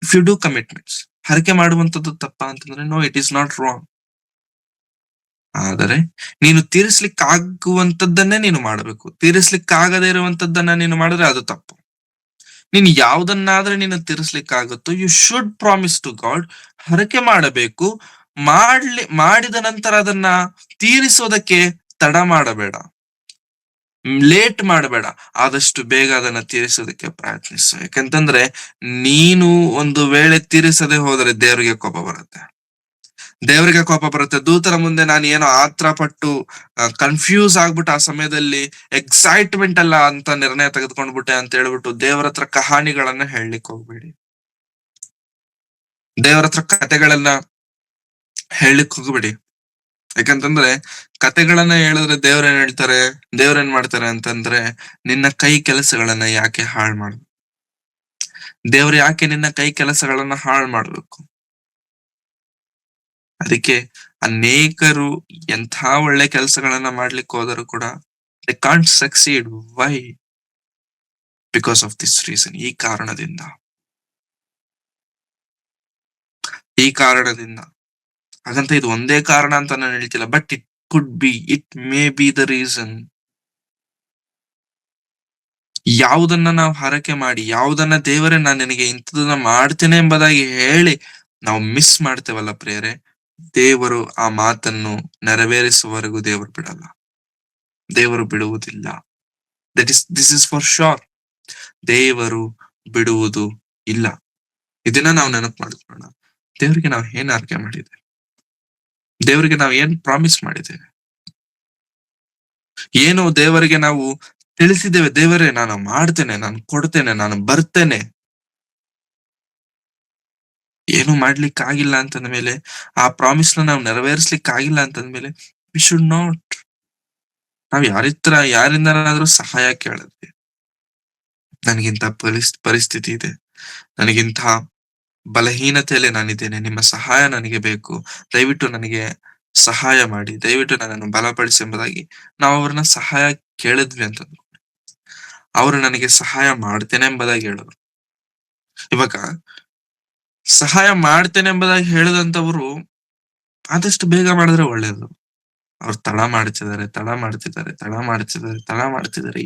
ಇಫ್ ಯು ಡೂ ಕಮಿಟ್ಮೆಂಟ್ಸ್, ಹರಕೆ ಮಾಡುವಂತದ್ದು ತಪ್ಪಾ ಅಂತಂದ್ರೆ no, it is not wrong. ಆದರೆ ನೀನು ತೀರಿಸ್ಲಿಕ್ಕಾಗುವಂತದ್ದನ್ನೇ ನೀನು ಮಾಡಬೇಕು. ತೀರಿಸ್ಲಿಕ್ಕಾಗದೇ ಇರುವಂತದ್ದನ್ನ ನೀನು ಮಾಡಿದ್ರೆ ಅದು ತಪ್ಪು. ನೀನು ಯಾವ್ದನ್ನಾದ್ರೆ ನೀನು ತೀರಿಸ್ಲಿಕ್ಕಾಗುತ್ತೋ, you should promise to God. ಹರಕೆ ಮಾಡಬೇಕು. ಮಾಡಿದ ನಂತರ ಅದನ್ನ ತೀರಿಸೋದಕ್ಕೆ ತಡ ಮಾಡಬೇಡ, ಲೇಟ್ ಮಾಡಬೇಡ. ಆದಷ್ಟು ಬೇಗ ಅದನ್ನ ತೀರಿಸೋದಕ್ಕೆ ಪ್ರಯತ್ನಿಸು. ಯಾಕಂತಂದ್ರೆ ನೀನು ಒಂದು ವೇಳೆ ತೀರಿಸದೆ ಹೋದರೆ ದೇವರಿಗೆ ಕೋಪ ಬರುತ್ತೆ. ದೂತರ ಮುಂದೆ ನಾನು ಏನೋ ಆತ್ರ ಪಟ್ಟು ಕನ್ಫ್ಯೂಸ್ ಆಗ್ಬಿಟ್ಟು ಆ ಸಮಯದಲ್ಲಿ ಎಕ್ಸೈಟ್ಮೆಂಟ್ ಅಲ್ಲ ಅಂತ ನಿರ್ಣಯ ತೆಗೆದುಕೊಂಡ್ಬಿಟ್ಟೆ ಅಂತ ಹೇಳ್ಬಿಟ್ಟು ದೇವರ ಹತ್ರ ಕಹಾನಿಗಳನ್ನ ಹೇಳಲಿಕ್ಕೆ ಹೋಗ್ಬೇಡಿ. ದೇವರ ಹತ್ರ ಕತೆಗಳನ್ನ ಹೇಳಲಿಕ್ಕೆ ಹೋಗ್ಬೇಡಿ. ಯಾಕಂತಂದ್ರೆ ಕತೆಗಳನ್ನ ಹೇಳಿದ್ರೆ ದೇವ್ರೇನ್ ಮಾಡ್ತಾರೆ ಅಂತಂದ್ರೆ, ನಿನ್ನ ಕೈ ಕೆಲಸಗಳನ್ನ ಯಾಕೆ ಹಾಳು ಮಾಡು? ದೇವ್ರು ಯಾಕೆ ನಿನ್ನ ಕೈ ಕೆಲಸಗಳನ್ನ ಹಾಳು ಮಾಡ್ಬೇಕು? ಅದಕ್ಕೆ ಅನೇಕರು ಎಂಥ ಒಳ್ಳೆ ಕೆಲಸಗಳನ್ನ ಮಾಡ್ಲಿಕ್ಕೆ ಹೋದರೂ ಕೂಡ they can't succeed. Why? Because of this reason. ಈ ಕಾರಣದಿಂದ ಹಾಗಂತ ಇದು ಒಂದೇ ಕಾರಣ ಅಂತ ನಾನು ಹೇಳ್ತಿಲ್ಲ, but it may be the reason. ಯಾವುದನ್ನ ನಾವು ಹರಕೆ ಮಾಡಿ, ಯಾವುದನ್ನ ದೇವರೇ ನಾನು ನಿನಗೆ ಇಂಥದನ್ನ ಮಾಡ್ತೇನೆ ಎಂಬುದಾಗಿ ಹೇಳಿ ನಾವು ಮಿಸ್ ಮಾಡ್ತೇವಲ್ಲ ಪ್ರಿಯರೇ, ದೇವರು ಆ ಮಾತನ್ನು ನೆರವೇರಿಸುವವರೆಗೂ ದೇವರು ಬಿಡಲ್ಲ, ದೇವರು ಬಿಡುವುದಿಲ್ಲ. This is for sure. ದೇವರು ಬಿಡುವುದು ಇಲ್ಲ. ಇದನ್ನ ನಾವು ನೆನಪು ಮಾಡ್ಕೊಳ್ಳೋಣ. ದೇವರಿಗೆ ನಾವು ಏನ್ ಆರ್ಕೆ ಮಾಡಿದ್ದೇವೆ? ದೇವರಿಗೆ ನಾವು ಏನ್ ಪ್ರಾಮಿಸ್ ಮಾಡಿದ್ದೇವೆ? ಏನು ದೇವರಿಗೆ ನಾವು ತಿಳಿಸಿದ್ದೇವೆ? ದೇವರೇ, ನಾನು ಮಾಡ್ತೇನೆ, ನಾನು ಕೊಡ್ತೇನೆ, ನಾನು ಬರ್ತೇನೆ. ಏನು ಮಾಡ್ಲಿಕ್ಕೆ ಆಗಿಲ್ಲ ಅಂತಂದ ಮೇಲೆ, ಆ ಪ್ರಾಮಿಸ್ ನಾವು ನೆರವೇರಿಸ್ಲಿಕ್ಕೆ ಆಗಿಲ್ಲ ಅಂತಂದ್ಮೇಲೆ, ವಿ ಶುಡ್ ನಾಟ್. ನಾವ್ ಯಾರಿಂದನಾದ್ರೂ ಸಹಾಯ ಕೇಳಿದ್ವಿ. ನನಗಿಂತ ಪರಿಸ್ಥಿತಿ ಇದೆ, ನನಗಿಂತ ಬಲಹೀನತೆಯಲ್ಲಿ ನಾನಿದ್ದೇನೆ, ನಿಮ್ಮ ಸಹಾಯ ನನಗೆ ಬೇಕು, ದಯವಿಟ್ಟು ನನಗೆ ಸಹಾಯ ಮಾಡಿ, ದಯವಿಟ್ಟು ನನ್ನನ್ನು ಬಲಪಡಿಸಿ ಎಂಬುದಾಗಿ ನಾವು ಅವ್ರನ್ನ ಸಹಾಯ ಕೇಳಿದ್ವಿ ಅಂತಂದ್ರು, ಅವರು ನನಗೆ ಸಹಾಯ ಮಾಡ್ತೇನೆ ಎಂಬುದಾಗಿ ಹೇಳಿದ್ರು. ಇವಾಗ ಸಹಾಯ ಮಾಡ್ತೇನೆ ಎಂಬುದಾಗಿ ಹೇಳಿದಂತವ್ರು ಆದಷ್ಟು ಬೇಗ ಮಾಡಿದ್ರೆ ಒಳ್ಳೇದು. ಅವ್ರು ತಡ ಮಾಡ್ತಿದ್ದಾರೆ.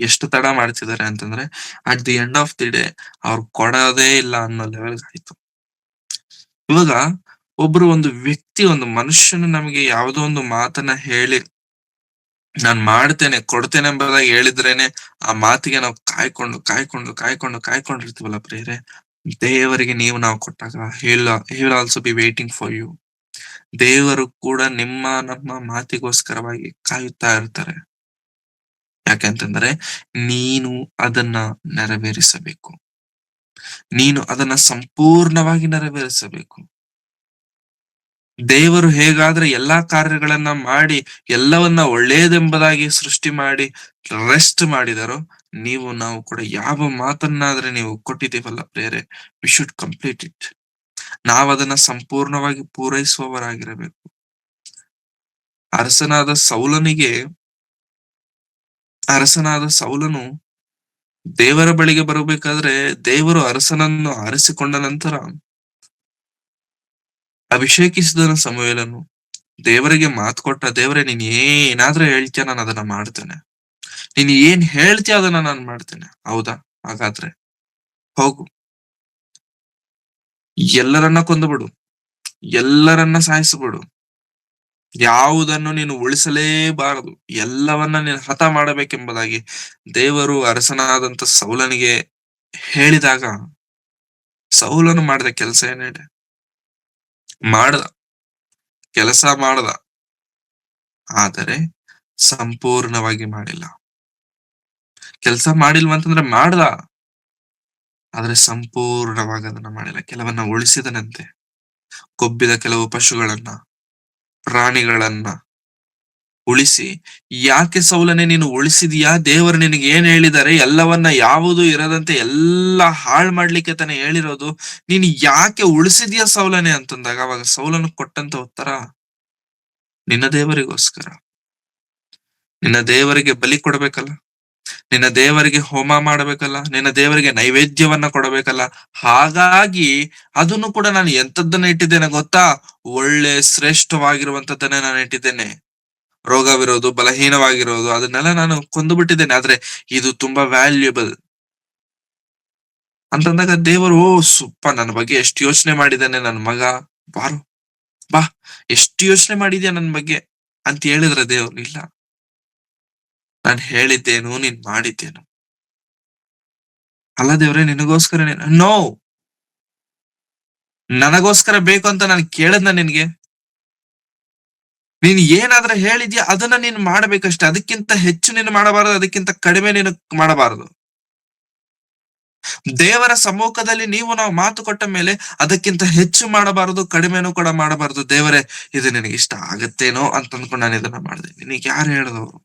ಎಷ್ಟು ತಡ ಮಾಡ್ತಿದ್ದಾರೆ ಅಂತಂದ್ರೆ, at the end of the day ಅವ್ರು ಕೊಡೋದೇ ಇಲ್ಲ ಅನ್ನೋ ಲೆವೆಲ್ ಆಯ್ತು. ಇವಾಗ ಒಂದು ವ್ಯಕ್ತಿ, ಒಂದು ಮನುಷ್ಯನು ನಮಗೆ ಯಾವುದೋ ಒಂದು ಮಾತನ್ನ ಹೇಳಿ ನಾನ್ ಮಾಡ್ತೇನೆ, ಕೊಡ್ತೇನೆ ಎಂಬುದಾಗಿ ಹೇಳಿದ್ರೇನೆ ಆ ಮಾತಿಗೆ ನಾವು ಕಾಯ್ಕೊಂಡಿರ್ತೀವಲ್ಲ ಪ್ರಿಯರೇ, ದೇವರಿಗೆ ನಾವು ಕೊಟ್ಟಾಗ he will also be waiting for you. ದೇವರು ಕೂಡ ನಮ್ಮ ಮಾತಿಗೋಸ್ಕರವಾಗಿ ಕಾಯುತ್ತಾ ಇರ್ತಾರೆ. ಯಾಕೆಂತಂದ್ರೆ ನೀನು ಅದನ್ನ ನೆರವೇರಿಸಬೇಕು, ನೀನು ಅದನ್ನ ಸಂಪೂರ್ಣವಾಗಿ ನೆರವೇರಿಸಬೇಕು. ದೇವರು ಹೇಗಾದ್ರೆ ಎಲ್ಲಾ ಕಾರ್ಯಗಳನ್ನ ಮಾಡಿ ಎಲ್ಲವನ್ನ ಒಳ್ಳೇದೆಂಬುದಾಗಿ ಸೃಷ್ಟಿ ಮಾಡಿ ರೆಸ್ಟ್ ಮಾಡಿದರೋ, ನಾವು ಕೂಡ ಯಾವ ಮಾತನ್ನಾದ್ರೆ ನೀವು ಕೊಟ್ಟಿದ್ದೀವಲ್ಲ ಪ್ರೇರೆ, ವಿ ಶುಡ್ ಕಂಪ್ಲೀಟ್ ಇಟ್. ನಾವದನ್ನ ಸಂಪೂರ್ಣವಾಗಿ ಪೂರೈಸುವವರಾಗಿರಬೇಕು. ಅರಸನಾದ ಸೌಲನು ದೇವರ ಬಳಿಗೆ ಬರಬೇಕಾದ್ರೆ, ದೇವರು ಅರಸನನ್ನು ಆರಿಸಿಕೊಂಡ ನಂತರ ಅಭಿಷೇಕಿಸಿದನು ಸಮುವೇಲನು. ದೇವರಿಗೆ ಮಾತು ಕೊಟ್ಟ, ದೇವರೇ ನೀನ್ ಏನಾದ್ರೂ ಹೇಳ್ತೀಯ, ನಾನು ಅದನ್ನ ಮಾಡ್ತೇನೆ, ನೀನ್ ಏನ್ ಹೇಳ್ತೀಯ ಅದನ್ನ ನಾನು ಮಾಡ್ತೇನೆ. ಹೌದಾ? ಹಾಗಾದ್ರೆ ಹೋಗು, ಎಲ್ಲರನ್ನ ಕೊಂದುಬಿಡು, ಎಲ್ಲರನ್ನ ಸಾಯಿಸಿಬಿಡು, ಯಾವುದನ್ನು ನೀನು ಉಳಿಸಲೇಬಾರದು, ಎಲ್ಲವನ್ನ ನೀನು ಹತ ಮಾಡಬೇಕೆಂಬುದಾಗಿ ದೇವರು ಅರಸನಾದಂತ ಸೌಲನಿಗೆ ಹೇಳಿದಾಗ, ಸೌಲನು ಮಾಡಿದ ಕೆಲಸ ಏನಿದೆ? ಮಾಡ್ದ, ಕೆಲಸ ಮಾಡ್ದ. ಆದರೆ ಸಂಪೂರ್ಣವಾಗಿ ಮಾಡಿಲ್ಲ. ಕೆಲಸ ಮಾಡಿಲ್ವಾ ಅಂತಂದ್ರೆ ಮಾಡ್ದ, ಆದ್ರೆ ಸಂಪೂರ್ಣವಾಗಿ ಅದನ್ನ ಮಾಡಿಲ್ಲ. ಕೆಲವನ್ನ ಉಳಿಸಿದನಂತೆ. ಕೊಬ್ಬಿದ ಕೆಲವು ಪಶುಗಳನ್ನ, ಪ್ರಾಣಿಗಳನ್ನ ಉಳಿಸಿ, ಯಾಕೆ ಸೌಲನೇ ನೀನು ಉಳಿಸಿದೀಯಾ? ದೇವರು ನಿನಗೆ ಏನ್ ಹೇಳಿದ್ದಾರೆ? ಎಲ್ಲವನ್ನ ಯಾವುದು ಇರದಂತೆ ಎಲ್ಲ ಹಾಳು ಮಾಡ್ಲಿಕ್ಕೆ ತಾನೇ ಹೇಳಿರೋದು. ನೀನು ಯಾಕೆ ಉಳಿಸಿದ್ಯಾ ಸೌಲನೇ ಅಂತಂದಾಗ, ಅವಾಗ ಸೌಲನು ಕೊಟ್ಟಂತ ಉತ್ತರ, ನಿನ್ನ ದೇವರಿಗೋಸ್ಕರ. ನಿನ್ನ ದೇವರಿಗೆ ಬಲಿ ಕೊಡಬೇಕಲ್ಲ, ನಿನ್ನ ದೇವರಿಗೆ ಹೋಮ ಮಾಡಬೇಕಲ್ಲ, ನಿನ್ನ ದೇವರಿಗೆ ನೈವೇದ್ಯವನ್ನ ಕೊಡಬೇಕಲ್ಲ. ಹಾಗಾಗಿ ಅದನ್ನು ಕೂಡ ನಾನು ಎಂತದ್ದನ್ನ ಇಟ್ಟಿದ್ದೇನೆ ಗೊತ್ತಾ? ಒಳ್ಳೆ ಶ್ರೇಷ್ಠವಾಗಿರುವಂತದ್ದನ್ನೇ ನಾನು ಇಟ್ಟಿದ್ದೇನೆ. ರೋಗವಿರೋದು, ಬಲಹೀನವಾಗಿರೋದು, ಅದನ್ನೆಲ್ಲ ನಾನು ಕೊಂದು ಬಿಟ್ಟಿದ್ದೇನೆ. ಆದ್ರೆ ಇದು ತುಂಬಾ ವ್ಯಾಲ್ಯೂಬಲ್ ಅಂತಂದಾಗ ದೇವರು, ಓ ಸುಪ್ಪ, ನನ್ನ ಬಗ್ಗೆ ಎಷ್ಟು ಯೋಚನೆ ಮಾಡಿದ್ದಾನೆ ನನ್ನ ಮಗ, ಬಾರು ಬಾ, ಎಷ್ಟು ಯೋಚನೆ ಮಾಡಿದ್ಯಾ ನನ್ ಬಗ್ಗೆ ಅಂತ ಹೇಳಿದ್ರ ದೇವ್ರು, ಇಲ್ಲ, ನಾನು ಹೇಳಿದ್ದೇನು, ನೀನ್ ಮಾಡಿದ್ದೇನು. ಅಲ್ಲ ದೇವ್ರೆ, ನಿನಗೋಸ್ಕರ ನೋ, ನನಗೋಸ್ಕರ ಬೇಕು ಅಂತ ನಾನು ಕೇಳದ್ನ ನಿನ್ಗೆ? ನೀನ್ ಏನಾದ್ರೂ ಹೇಳಿದ್ಯಾ ಅದನ್ನ ನೀನು ಮಾಡಬೇಕಷ್ಟೇ. ಅದಕ್ಕಿಂತ ಹೆಚ್ಚು ನೀನು ಮಾಡಬಾರದು, ಅದಕ್ಕಿಂತ ಕಡಿಮೆ ನೀನು ಮಾಡಬಾರದು. ದೇವರ ಸಮ್ಮುಖದಲ್ಲಿ ನಾವು ಮಾತು ಕೊಟ್ಟ ಮೇಲೆ ಅದಕ್ಕಿಂತ ಹೆಚ್ಚು ಮಾಡಬಾರದು, ಕಡಿಮೆನೂ ಕೂಡ ಮಾಡಬಾರದು. ದೇವರೇ, ಇದು ನಿನಗೆ ಇಷ್ಟ ಆಗತ್ತೇನೋ ಅಂತ ಅಂದ್ಕೊಂಡು ನಾನು ಇದನ್ನ ಮಾಡಿದೆ. ನಿನಗೆ ಯಾರು ಹೇಳಿದವರು?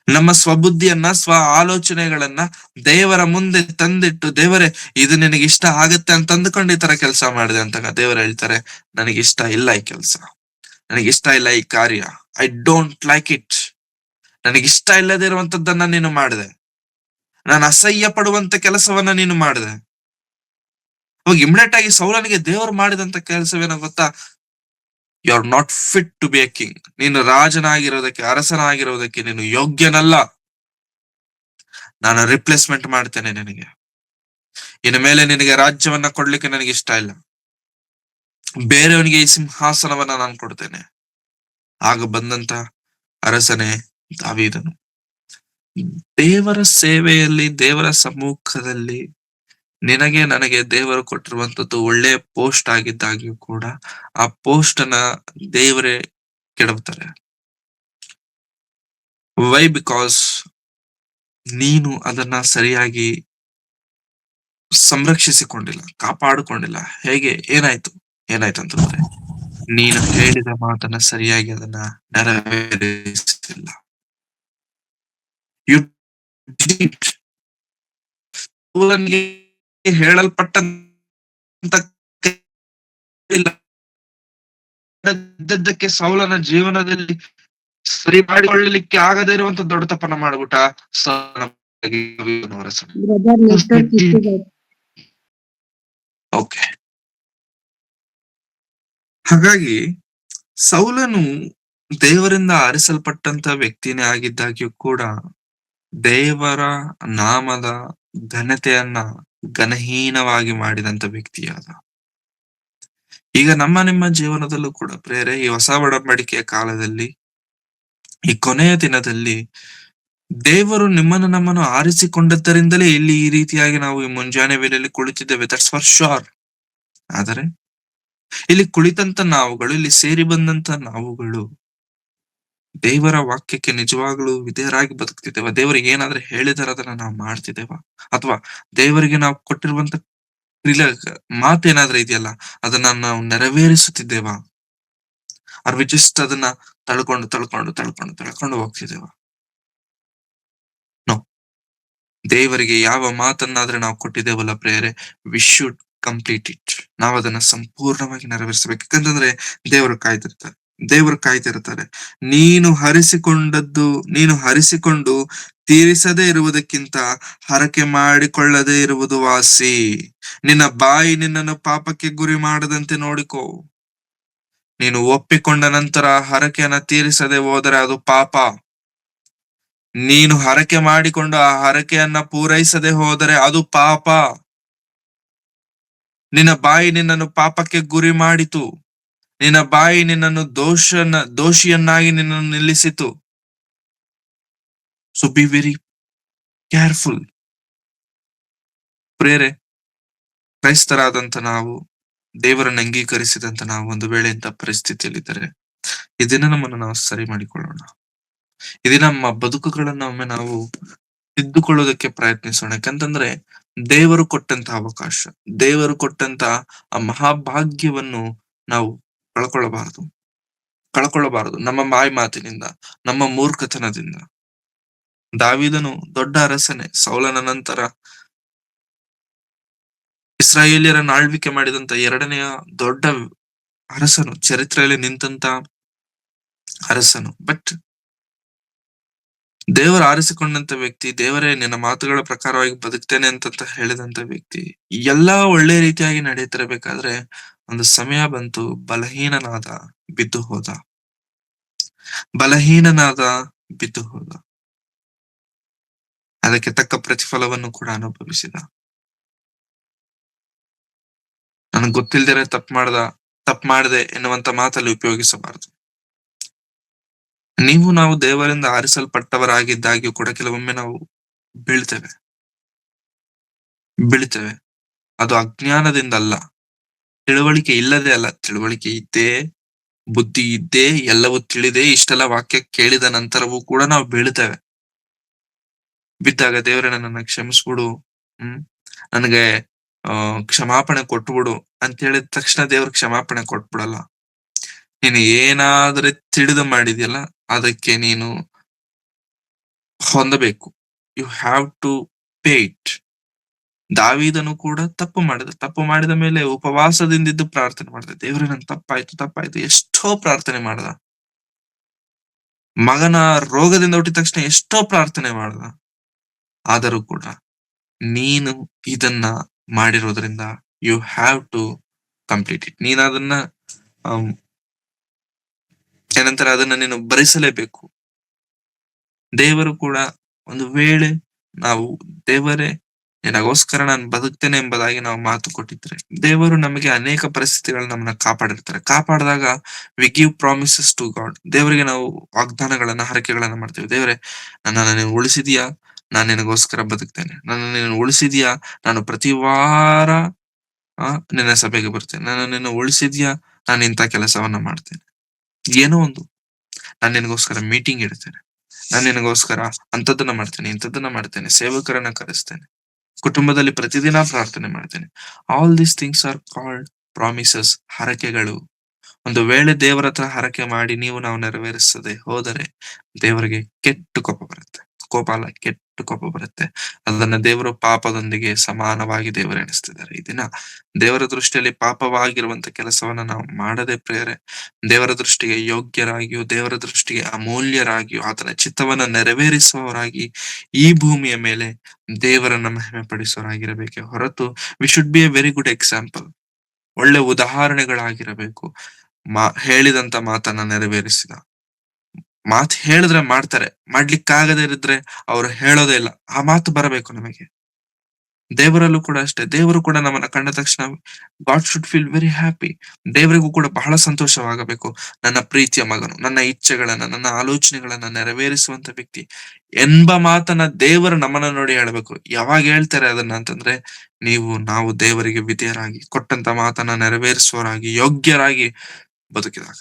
ನಮ್ಮ ಸ್ವಬುದ್ಧಿಯನ್ನ, ಸ್ವ ಆಲೋಚನೆಗಳನ್ನ ದೇವರ ಮುಂದೆ ತಂದಿಟ್ಟು, ದೇವರೇ ಇದು ನಿನಗೆ ಇಷ್ಟ ಆಗತ್ತೆ ಅಂತ ಅಂದ್ಕೊಂಡು ಈ ತರ ಕೆಲಸ ಮಾಡಿದೆ ಅಂತಾಗ ದೇವರು ಹೇಳ್ತಾರೆ, ನನಗಿಷ್ಟ ಇಲ್ಲ ಈ ಕೆಲಸ, ನನಗಿಷ್ಟ ಇಲ್ಲ ಈ ಕಾರ್ಯ, ಐ ಡೋಂಟ್ ಲೈಕ್ ಇಟ್. ನನಗಿಷ್ಟ ಇಲ್ಲದೆ ಇರುವಂತದ್ದನ್ನ ನೀನು ಮಾಡಿದೆ, ನಾನು ಅಸಹ್ಯ ಪಡುವಂತ ಕೆಲಸವನ್ನ ನೀನು ಮಾಡಿದೆ. ಅವಾಗ ಇಮಿಡಿಯೇಟ್ ಆಗಿ ಸೌಲನಿಗೆ ದೇವರು ಮಾಡಿದಂತ ಕೆಲಸವೇನೋ ಗೊತ್ತಾ? You are not fit to be a king. ನೀನು ರಾಜನಾಗಿರೋದಕ್ಕೆ, ಅರಸನಾಗಿರೋದಕ್ಕೆ ನೀನು ಯೋಗ್ಯನಲ್ಲ. ನಾನು ರಿಪ್ಲೇಸ್ಮೆಂಟ್ ಮಾಡ್ತೇನೆ ನಿನಗೆ. ಇನ್ನು ಮೇಲೆ ನಿನಗೆ ರಾಜ್ಯವನ್ನ ಕೊಡ್ಲಿಕ್ಕೆ ನನಗೆ ಇಷ್ಟ ಇಲ್ಲ. ಬೇರೆಯವನಿಗೆ ಈ ಸಿಂಹಾಸನವನ್ನ ನಾನು ಕೊಡ್ತೇನೆ. ಆಗ ಬಂದಂತ ಅರಸನೇ ದಾವೀದನು. ದೇವರ ಸೇವೆಯಲ್ಲಿ, ದೇವರ ಸಮ್ಮುಖದಲ್ಲಿ ನಿನಗೆ ನನಗೆ ದೇವರು ಕೊಟ್ಟಿರುವಂತದ್ದು ಒಳ್ಳೆ ಪೋಸ್ಟ್ ಆಗಿದ್ದಾಗ್ಯೂ ಕೂಡ ಆ ಪೋಸ್ಟ್ ಅನ್ನ ದೇವರೇ ಕೆಡವ್ತಾರೆ. ವೈ? ಬಿಕಾಸ್ ನೀನು ಅದನ್ನ ಸರಿಯಾಗಿ ಸಂರಕ್ಷಿಸಿಕೊಂಡಿಲ್ಲ, ಕಾಪಾಡಿಕೊಂಡಿಲ್ಲ. ಹೇಗೆ? ಏನಾಯ್ತು ಅಂತಂದ್ರೆ, ನೀನು ಹೇಳಿದ ಮಾತನ್ನ ಸರಿಯಾಗಿ ಅದನ್ನ ನೆರವೇರಿಸಿಲ್ಲ. ಯು ಡಿಡ್ ಹೇಳಲ್ಪಟ್ಟಂತ ಇದ್ದದ್ದಕ್ಕೆ ಸೌಲನ ಜೀವನದಲ್ಲಿ ಸರಿ ಮಾಡಿಕೊಳ್ಳಲಿಕ್ಕೆ ಆಗದೇ ಇರುವಂತ ದೊಡ್ಡ ತಪ್ಪನ್ನ ಮಾಡ್ಬಿಟ್ಟ ಓಕೆ. ಹಾಗಾಗಿ ಸೌಲನು ದೇವರಿಂದ ಆರಿಸಲ್ಪಟ್ಟಂತ ವ್ಯಕ್ತಿನೇ ಆಗಿದ್ದಾಗ್ಯೂ ಕೂಡ ದೇವರ ನಾಮದ ಘನತೆಯನ್ನ ಘನಹೀನವಾಗಿ ಮಾಡಿದಂತ ವ್ಯಕ್ತಿಯಾದ. ಈಗ ನಿಮ್ಮ ಜೀವನದಲ್ಲೂ ಕೂಡ ಪ್ರೇರೆ, ಈ ಹೊಸ ಒಡಂಬಡಿಕೆಯ ಕಾಲದಲ್ಲಿ, ಈ ಕೊನೆಯ ದಿನದಲ್ಲಿ ದೇವರು ನಮ್ಮನ್ನು ಆರಿಸಿಕೊಂಡದ್ದರಿಂದಲೇ ಇಲ್ಲಿ ಈ ರೀತಿಯಾಗಿ ನಾವು ಈ ಮುಂಜಾನೆ ವೇಳೆಯಲ್ಲಿ ಕುಳಿತಿದ್ದೇವೆ. That's for sure. ಆದರೆ ಇಲ್ಲಿ ಕುಳಿತಂತ ನಾವುಗಳು, ಇಲ್ಲಿ ಸೇರಿ ಬಂದಂತ ನಾವುಗಳು ದೇವರ ವಾಕ್ಯಕ್ಕೆ ನಿಜವಾಗ್ಲೂ ವಿಧೇಯರಾಗಿ ಬದುಕ್ತಿದ್ದೇವ? ದೇವರಿಗೆ ಏನಾದ್ರೆ ಹೇಳಿದಾರೆ ಅದನ್ನ ನಾವು ಮಾಡ್ತಿದ್ದೇವ? ಅಥವಾ ದೇವರಿಗೆ ನಾವು ಕೊಟ್ಟಿರುವಂತ ಮಾತೇನಾದ್ರೂ ಇದೆಯಲ್ಲ, ಅದನ್ನ ನಾವು ನೆರವೇರಿಸುತ್ತಿದ್ದೇವಾ? ಆರ್ ವಿ ಜಸ್ಟ್ ಅದನ್ನ ತಳ್ಕೊಂಡು ಹೋಗ್ತಿದ್ದೇವ? ನೋ. ದೇವರಿಗೆ ಯಾವ ಮಾತನ್ನಾದ್ರೆ ನಾವು ಕೊಟ್ಟಿದ್ದೇವಲ್ಲ ಪ್ರೇಯರೆ, ವಿ ಶುಡ್ ಕಂಪ್ಲೀಟ್ ಇಟ್. ನಾವು ಅದನ್ನ ಸಂಪೂರ್ಣವಾಗಿ ನೆರವೇರಿಸಬೇಕು. ಯಾಕಂತಂದ್ರೆ ದೇವರು ಕಾಯ್ತಿರ್ತಾರೆ. ನೀನು ಹರಿಸಿಕೊಂಡು ತೀರಿಸದೇ ಇರುವುದಕ್ಕಿಂತ ಹರಕೆ ಮಾಡಿಕೊಳ್ಳದೇ ಇರುವುದು ವಾಸಿ. ನಿನ್ನ ಬಾಯಿ ನಿನ್ನನ್ನು ಪಾಪಕ್ಕೆ ಗುರಿ ಮಾಡದಂತೆ ನೋಡಿಕೋ. ನೀನು ಒಪ್ಪಿಕೊಂಡ ನಂತರ ಹರಕೆಯನ್ನ ತೀರಿಸದೆ ಹೋದರೆ ಅದು ಪಾಪ. ನೀನು ಹರಕೆ ಮಾಡಿಕೊಂಡು ಆ ಹರಕೆಯನ್ನ ಪೂರೈಸದೆ ಹೋದರೆ ಅದು ಪಾಪ. ನಿನ್ನ ಬಾಯಿ ನಿನ್ನನ್ನು ಪಾಪಕ್ಕೆ ಗುರಿ ಮಾಡಿತು. ನಿನ್ನ ಬಾಯಿ ನಿನ್ನನ್ನು ದೋಷಿಯನ್ನಾಗಿ ನಿನ್ನನ್ನು ನಿಲ್ಲಿಸಿತು. So be very careful. ಪ್ರೇರೆ, ಕ್ರೈಸ್ತರಾದಂತ ನಾವು, ದೇವರನ್ನು ಅಂಗೀಕರಿಸಿದಂತ ನಾವು ಒಂದು ವೇಳೆ ಇಂಥ ಪರಿಸ್ಥಿತಿಯಲ್ಲಿದ್ದರೆ ಈ ದಿನ ನಮ್ಮನ್ನು ನಾವು ಸರಿ ಮಾಡಿಕೊಳ್ಳೋಣ. ಈ ದಿನ ನಮ್ಮ ಬದುಕುಗಳನ್ನ ಒಮ್ಮೆ ನಾವು ತಿದ್ದುಕೊಳ್ಳೋದಕ್ಕೆ ಪ್ರಯತ್ನಿಸೋಣ. ಯಾಕಂತಂದ್ರೆ ದೇವರು ಕೊಟ್ಟಂತ ಅವಕಾಶ, ದೇವರು ಕೊಟ್ಟಂತ ಆ ಮಹಾಭಾಗ್ಯವನ್ನು ನಾವು ಕಳ್ಕೊಳ್ಳಬಾರದು. ಕಳ್ಕೊಳ್ಳಬಾರದು ನಮ್ಮ ಮಾಯಿ ಮಾತಿನಿಂದ, ನಮ್ಮ ಮೂರ್ಖತನದಿಂದ. ದಾವೀದನು ದೊಡ್ಡ ಅರಸನೇ, ಸೌಲನ ನಂತರ ಇಸ್ರಾಯೇಲ್ಯರನ್ನ ಆಳ್ವಿಕೆ ಮಾಡಿದಂತ ಎರಡನೆಯ ದೊಡ್ಡ ಅರಸನು, ಚರಿತ್ರೆಯಲ್ಲಿ ನಿಂತಂತ ಅರಸನು. ಬಟ್ ದೇವರು ಆರಿಸಿಕೊಂಡಂತ ವ್ಯಕ್ತಿ, ದೇವರೇ ನಿನ್ನ ಮಾತುಗಳ ಪ್ರಕಾರವಾಗಿ ಬದುಕ್ತೇನೆ ಅಂತ ಹೇಳಿದಂತ ವ್ಯಕ್ತಿ, ಎಲ್ಲಾ ಒಳ್ಳೆ ರೀತಿಯಾಗಿ ನಡೀತಿರಬೇಕಾದ್ರೆ ಒಂದು ಸಮಯ ಬಂತು, ಬಲಹೀನನಾದ, ಬಿದ್ದು ಹೋದ. ಬಲಹೀನನಾದ, ಬಿದ್ದು ಹೋದ. ಅದಕ್ಕೆ ತಕ್ಕ ಪ್ರತಿಫಲವನ್ನು ಕೂಡ ಅನುಭವಿಸಿದ. ನನಗ್ ಗೊತ್ತಿಲ್ದಿರ ತಪ್ಪು ಮಾಡದೆ ಎನ್ನುವಂತ ಮಾತಲ್ಲಿ ಉಪಯೋಗಿಸಬಾರದು. ನಾವು ದೇವರಿಂದ ಆರಿಸಲ್ಪಟ್ಟವರಾಗಿದ್ದಾಗ್ಯೂ ಕೂಡ ಕೆಲವೊಮ್ಮೆ ನಾವು ಬೀಳ್ತೇವೆ. ಬೀಳ್ತೇವೆ. ಅದು ಅಜ್ಞಾನದಿಂದ ಅಲ್ಲ, ತಿಳುವಳಿಕೆ ಇಲ್ಲದೆ ಅಲ್ಲ, ತಿಳುವಳಿಕೆ ಇದ್ದೇ, ಬುದ್ಧಿ ಇದ್ದೇ, ಎಲ್ಲವೂ ತಿಳಿದೇ, ಇಷ್ಟೆಲ್ಲ ವಾಕ್ಯ ಕೇಳಿದ ನಂತರವೂ ಕೂಡ ನಾವು ಬೀಳ್ತೇವೆ. ಬಿದ್ದಾಗ ದೇವರೇ ನನ್ನನ್ನ ಕ್ಷಮಿಸ್ಬಿಡು, ನನಗೆ ಕ್ಷಮಾಪಣೆ ಕೊಟ್ಬಿಡು ಅಂತ ಹೇಳಿದ ತಕ್ಷಣ ದೇವ್ರ ಕ್ಷಮಾಪಣೆ ಕೊಟ್ಬಿಡಲ್ಲ. ನೀನು ಏನಾದ್ರೆ ತಿಳಿದು ಮಾಡಿದ್ಯಲ್ಲ ಅದಕ್ಕೆ ನೀನು ಹೊಂದಬೇಕು. You have to pay it. ದಾವೀದನು ಕೂಡ ತಪ್ಪು ಮಾಡಿದ ಮೇಲೆ ಉಪವಾಸದಿಂದಿದ್ದು ಪ್ರಾರ್ಥನೆ ಮಾಡಿದ. ದೇವ್ರೆ ನನ್ ತಪ್ಪಾಯ್ತು. ಎಷ್ಟೋ ಪ್ರಾರ್ಥನೆ ಮಾಡ್ದ. ಮಗನ ರೋಗದಿಂದ ಹುಟ್ಟಿದ ತಕ್ಷಣ ಎಷ್ಟೋ ಪ್ರಾರ್ಥನೆ ಮಾಡ್ದ. ಆದರೂ ಕೂಡ ನೀನು ಇದನ್ನ ಮಾಡಿರೋದ್ರಿಂದ you have to complete it. ನೀನ್ ಅದನ್ನ ಏನಂತಾರೆ, ಅದನ್ನ ನೀನು ಭರಿಸಲೇಬೇಕು. ದೇವರು ಕೂಡ ಒಂದು ವೇಳೆ ನಾವು ದೇವರೇ ನಿನಗೋಸ್ಕರ ನಾನು ಬದುಕ್ತೇನೆ ಎಂಬುದಾಗಿ ನಾವು ಮಾತು ಕೊಟ್ಟಿದ್ರೆ, ದೇವರು ನಮಗೆ ಅನೇಕ ಪರಿಸ್ಥಿತಿಗಳನ್ನ ನಮ್ಮನ್ನ ಕಾಪಾಡಿರ್ತಾರೆ. ಕಾಪಾಡಿದಾಗ we give promises to God. ದೇವರಿಗೆ ನಾವು ವಾಗ್ದಾನಗಳನ್ನ, ಹರಕೆಗಳನ್ನ ಮಾಡ್ತೇವೆ. ದೇವರೇ, ನನ್ನನ್ನು ನೀನು ಉಳಿಸಿದ್ಯಾ, ನಾನು ನಿನಗೋಸ್ಕರ ಬದುಕ್ತೇನೆ. ನನ್ನನ್ನು ನೀನು ಉಳಿಸಿದ್ಯಾ, ನಾನು ಪ್ರತಿ ವಾರ ನಿನ್ನ ಸಭೆಗೆ ಬರ್ತೇನೆ. ನನ್ನನ್ನು ನೀನು ಉಳಿಸಿದ್ಯಾ, ನಾನು ಇಂಥ ಕೆಲಸವನ್ನ ಮಾಡ್ತೇನೆ. ಏನೋ ಒಂದು ನಾನು ನಿನಗೋಸ್ಕರ ಮೀಟಿಂಗ್ ಇಡ್ತೇನೆ, ನಾನು ನಿನಗೋಸ್ಕರ ಇಂಥದ್ದನ್ನ ಮಾಡ್ತೇನೆ, ಸೇವಕರನ್ನ ಕರೆಸ್ತೇನೆ, ಕುಟುಂಬದಲ್ಲಿ ಪ್ರತಿದಿನ ಪ್ರಾರ್ಥನೆ ಮಾಡ್ತೇನೆ. All these things are called promises, ಹರಕೆಗಳು. ಒಂದು ವೇಳೆ ದೇವರ ಹತ್ರ ಹರಕೆ ಮಾಡಿ ನಾವು ನೆರವೇರಿಸದೆ ಹೋದರೆ ದೇವರಿಗೆ ಕೆಟ್ಟ ಕೋಪ ಅಲ್ಲ, ಕೆಟ್ಟ ಕೋಪ ಬರುತ್ತೆ. ಅದನ್ನ ದೇವರು ಪಾಪದೊಂದಿಗೆ ಸಮಾನವಾಗಿ ದೇವರು ಎಣಿಸ್ತಿದ್ದಾರೆ. ಈ ದಿನ ದೇವರ ದೃಷ್ಟಿಯಲ್ಲಿ ಪಾಪವಾಗಿರುವಂತ ಕೆಲಸವನ್ನ ನಾವು ಮಾಡದೆ ಪ್ರಿಯರೇ, ದೇವರ ದೃಷ್ಟಿಗೆ ಯೋಗ್ಯರಾಗಿಯೂ, ದೇವರ ದೃಷ್ಟಿಗೆ ಅಮೂಲ್ಯರಾಗಿಯೂ, ಆತನ ಚಿತ್ತವನ್ನ ನೆರವೇರಿಸುವವರಾಗಿ ಈ ಭೂಮಿಯ ಮೇಲೆ ದೇವರನ್ನ ಮಹಿಮೆ ಪಡಿಸುವವರಾಗಿರಬೇಕೆ ಹೊರತು we should be A very good example. ಒಳ್ಳೆ ಉದಾಹರಣೆಗಳಾಗಿರಬೇಕು. ಹೇಳಿದಂತ ಮಾತನ್ನ ನೆರವೇರಿಸಿದ. ಮಾತು ಹೇಳಿದ್ರೆ ಮಾಡ್ತಾರೆ, ಮಾಡ್ಲಿಕ್ಕಾಗದೇ ಇದ್ರೆ ಅವ್ರು ಹೇಳೋದೇ ಇಲ್ಲ. ಆ ಮಾತು ಬರಬೇಕು ನಮಗೆ. ದೇವರಲ್ಲೂ ಕೂಡ ಅಷ್ಟೇ. ದೇವರು ಕೂಡ ನಮ್ಮನ್ನ ಕಂಡ ತಕ್ಷಣ god should feel very happy. ದೇವರಿಗೂ ಕೂಡ ಬಹಳ ಸಂತೋಷವಾಗಬೇಕು. ನನ್ನ ಪ್ರೀತಿಯ ಮಗನು ನನ್ನ ಇಚ್ಛೆಗಳನ್ನ, ನನ್ನ ಆಲೋಚನೆಗಳನ್ನ ನೆರವೇರಿಸುವಂತ ವ್ಯಕ್ತಿ ಎಂಬ ಮಾತನ್ನ ದೇವರು ನಮ್ಮನ್ನ ನೋಡಿ ಹೇಳ್ಬೇಕು. ಯಾವಾಗ ಹೇಳ್ತಾರೆ ಅದನ್ನ ಅಂತಂದ್ರೆ, ನಾವು ದೇವರಿಗೆ ವಿಧೇಯರಾಗಿ, ಕೊಟ್ಟಂತ ಮಾತನ್ನ ನೆರವೇರಿಸುವವರಾಗಿ, ಯೋಗ್ಯರಾಗಿ ಬದುಕಿದಾಗ.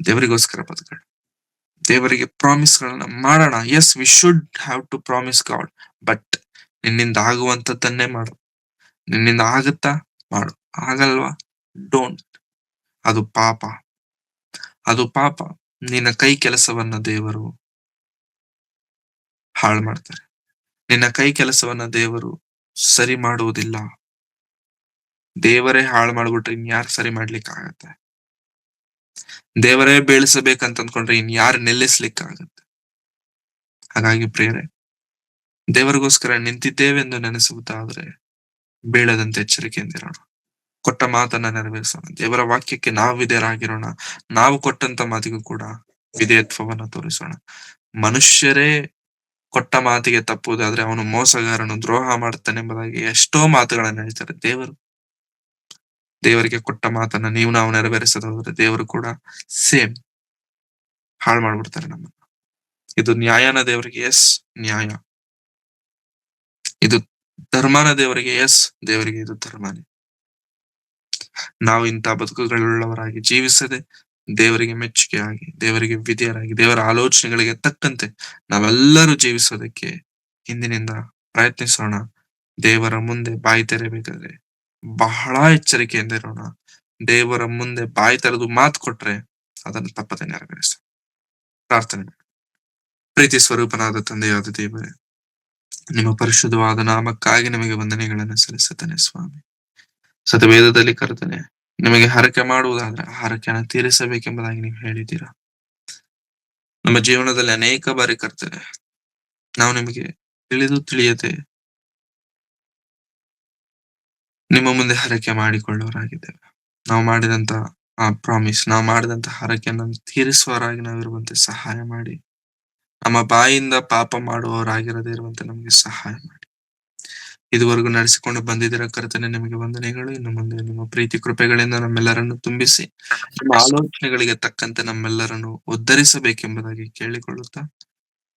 ದೇವರಿಗೋಸ್ಕರ ಬದುಕೋಣ. ದೇವರಿಗೆ ಪ್ರಾಮಿಸ್ ಗಳನ್ನ ಮಾಡೋಣ. Yes, we should have to promise God. But ನಿನ್ನಿಂದ ಆಗುವಂತದ್ದನ್ನೇ ಮಾಡು. ನಿನ್ನಿಂದ ಆಗುತ್ತಾ ಮಾಡು, ಆಗಲ್ವಾ ಡೋಂಟ್. ಅದು ಪಾಪ. ನಿನ್ನ ಕೈ ಕೆಲಸವನ್ನ ದೇವರು ಹಾಳು ಮಾಡ್ತಾರೆ. ನಿನ್ನ ಕೈ ಕೆಲಸವನ್ನ ದೇವರು ಸರಿ ಮಾಡುವುದಿಲ್ಲ. ದೇವರೇ ಹಾಳು ಮಾಡ್ಬಿಟ್ರೆ ಇನ್ಯಾರು ಸರಿ ಮಾಡ್ಲಿಕ್ಕೆ ಆಗತ್ತೆ? ದೇವರೇ ಬೀಳಿಸಬೇಕಂತ ಅಂದ್ಕೊಂಡ್ರೆ ಇನ್ಯಾರು ನಿಲ್ಲಿಸ್ಲಿಕ್ಕಾಗತ್ತೆ? ಹಾಗಾಗಿ ಪ್ರಿಯರೇ, ದೇವರಿಗೋಸ್ಕರ ನಿಂತಿದ್ದೇವೆಂದು ನೆನೆಸುವುದಾದ್ರೆ ಬೀಳದಂತೆ ಎಚ್ಚರಿಕೆಯಿಂದಿರೋಣ. ಕೊಟ್ಟ ಮಾತನ್ನ ನೆರವೇರಿಸೋಣ. ದೇವರ ವಾಕ್ಯಕ್ಕೆ ನಾವು ವಿಧೇಯರಾಗಿರೋಣ. ನಾವು ಕೊಟ್ಟಂತ ಮಾತಿಗೂ ಕೂಡ ವಿಧೇಯತ್ವವನ್ನ ತೋರಿಸೋಣ. ಮನುಷ್ಯರೇ ಕೊಟ್ಟ ಮಾತಿಗೆ ತಪ್ಪುವುದಾದ್ರೆ ಅವನು ಮೋಸಗಾರನು, ದ್ರೋಹ ಮಾಡ್ತಾನೆ ಎಂಬುದಾಗಿ ಎಷ್ಟೋ ಮಾತುಗಳನ್ನ ಹೇಳ್ತಾರೆ. ದೇವರಿಗೆ ಕೊಟ್ಟ ಮಾತನ್ನ ನಾವು ನೆರವೇರಿಸದ ಹೋದ್ರೆ ದೇವರು ಕೂಡ ಸೇಮ್ ಹಾಳು ಮಾಡ್ಬಿಡ್ತಾರೆ ನಮ್ಮನ್ನ. ಇದು ನ್ಯಾಯನ ದೇವರಿಗೆ? ಎಸ್, ನ್ಯಾಯ. ಇದು ಧರ್ಮನ ದೇವರಿಗೆ? ಎಸ್, ದೇವರಿಗೆ ಇದು ಧರ್ಮನೇ. ನಾವು ಇಂಥ ಬದುಕುಗಳುಳ್ಳವರಾಗಿ ಜೀವಿಸದೆ ದೇವರಿಗೆ ಮೆಚ್ಚುಗೆಯಾಗಿ, ದೇವರಿಗೆ ವಿಧೇಯರಾಗಿ, ದೇವರ ಆಲೋಚನೆಗಳಿಗೆ ತಕ್ಕಂತೆ ನಾವೆಲ್ಲರೂ ಜೀವಿಸೋದಕ್ಕೆ ಇಂದಿನಿಂದ ಪ್ರಯತ್ನಿಸೋಣ. ದೇವರ ಮುಂದೆ ಬಾಯಿ ತೆರೆಯಬೇಕಾದ್ರೆ ಬಹಳ ಎಚ್ಚರಿಕೆಯಿಂದ ಇರೋಣ. ದೇವರ ಮುಂದೆ ಬಾಯಿ ತೆರೆದು ಮಾತು ಕೊಟ್ರೆ ಅದನ್ನು ತಪ್ಪದೆ ನೆರವೇರಿಸ. ಪ್ರಾರ್ಥನೆ ಮಾಡಿ. ಪ್ರೀತಿ ಸ್ವರೂಪನಾದ ತಂದೆಯಾದ ದೇವರೇ, ನಿಮ್ಮ ಪರಿಶುದ್ಧವಾದ ನಾಮಕ್ಕಾಗಿ ನಿಮಗೆ ವಂದನೆಗಳನ್ನು ಸಲ್ಲಿಸುತ್ತೇನೆ ಸ್ವಾಮಿ. ಸತವೇದದಲ್ಲಿ ಕರ್ತನೆ, ನಿಮಗೆ ಹರಕೆ ಮಾಡುವುದಾದ್ರೆ ಆ ಹರಕೆಯನ್ನು ತೀರಿಸಬೇಕೆಂಬುದಾಗಿ ನೀವು ಹೇಳಿದ್ದೀರಾ. ನಮ್ಮ ಜೀವನದಲ್ಲಿ ಅನೇಕ ಬಾರಿ ಕರ್ತನೆ, ನಾವು ನಿಮಗೆ ತಿಳಿಯದೆ ನಿಮ್ಮ ಮುಂದೆ ಹರಕೆ ಮಾಡಿಕೊಳ್ಳುವವರಾಗಿದ್ದೇವೆ. ನಾವು ಮಾಡಿದಂತ ಆ ಪ್ರಾಮಿಸ್, ನಾವು ಮಾಡಿದಂತ ಹರಕೆಯನ್ನು ತೀರಿಸುವವರಾಗಿ ನಾವಿರುವಂತೆ ಸಹಾಯ ಮಾಡಿ. ನಮ್ಮ ಬಾಯಿಂದ ಪಾಪ ಮಾಡುವವರಾಗಿರದೇ ಇರುವಂತೆ ನಮಗೆ ಸಹಾಯ ಮಾಡಿ. ಇದುವರೆಗೂ ನಡೆಸಿಕೊಂಡು ಬಂದಿದ್ದೀರ ಕರ್ತನೆ, ನಿಮಗೆ ವಂದನೆಗಳು. ಇನ್ನು ಮುಂದೆ ನಿಮ್ಮ ಪ್ರೀತಿ ಕೃಪೆಗಳಿಂದ ನಮ್ಮೆಲ್ಲರನ್ನು ತುಂಬಿಸಿ, ನಿಮ್ಮ ಆಲೋಚನೆಗಳಿಗೆ ತಕ್ಕಂತೆ ನಮ್ಮೆಲ್ಲರನ್ನು ಉದ್ಧರಿಸಬೇಕೆಂಬುದಾಗಿ ಕೇಳಿಕೊಳ್ಳುತ್ತಾ,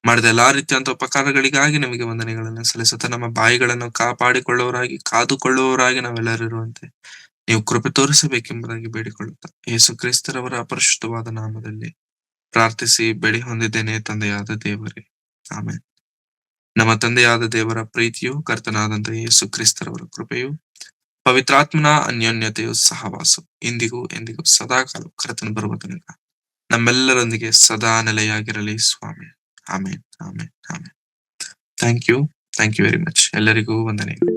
ಮಾಡಿದ ಎಲ್ಲಾ ರೀತಿಯಂತ ಉಪಕಾರಗಳಿಗಾಗಿ ನಿಮಗೆ ವಂದನೆಗಳನ್ನು ಸಲ್ಲಿಸುತ್ತಾ, ನಮ್ಮ ಬಾಯಿಗಳನ್ನು ಕಾಪಾಡಿಕೊಳ್ಳುವವರಾಗಿ, ಕಾದುಕೊಳ್ಳುವವರಾಗಿ ನಾವೆಲ್ಲರೂ ಇರುವಂತೆ ನೀವು ಕೃಪೆ ತೋರಿಸಬೇಕೆಂಬುದಾಗಿ ಬೇಡಿಕೊಳ್ಳುತ್ತಾ, ಯೇಸು ಕ್ರಿಸ್ತರವರ ಅಪರಿಶುದ್ಧವಾದ ನಾಮದಲ್ಲಿ ಪ್ರಾರ್ಥಿಸಿ ಬೇಡಿ ಹೊಂದಿದ್ದೇನೆ ತಂದೆಯಾದ ದೇವರೇ, ಆಮೆನ್. ನಮ್ಮ ತಂದೆಯಾದ ದೇವರ ಪ್ರೀತಿಯು, ಕರ್ತನಾದಂತ ಯೇಸು ಕ್ರಿಸ್ತರವರ ಕೃಪೆಯು, ಪವಿತ್ರಾತ್ಮನ ಅನ್ಯೋನ್ಯತೆಯು, ಸಹವಾಸು ಇಂದಿಗೂ ಎಂದಿಗೂ ಸದಾಕಾಲ ಕರ್ತನ ಬರುವ ತನಕ ನಮ್ಮೆಲ್ಲರೊಂದಿಗೆ ಸದಾ ನೆಲೆಯಾಗಿರಲಿ ಸ್ವಾಮಿ. Amen, amen, amen. Thank you very much. ಎಲ್ಲರಿಗೂ ವಂದನೆಗಳು.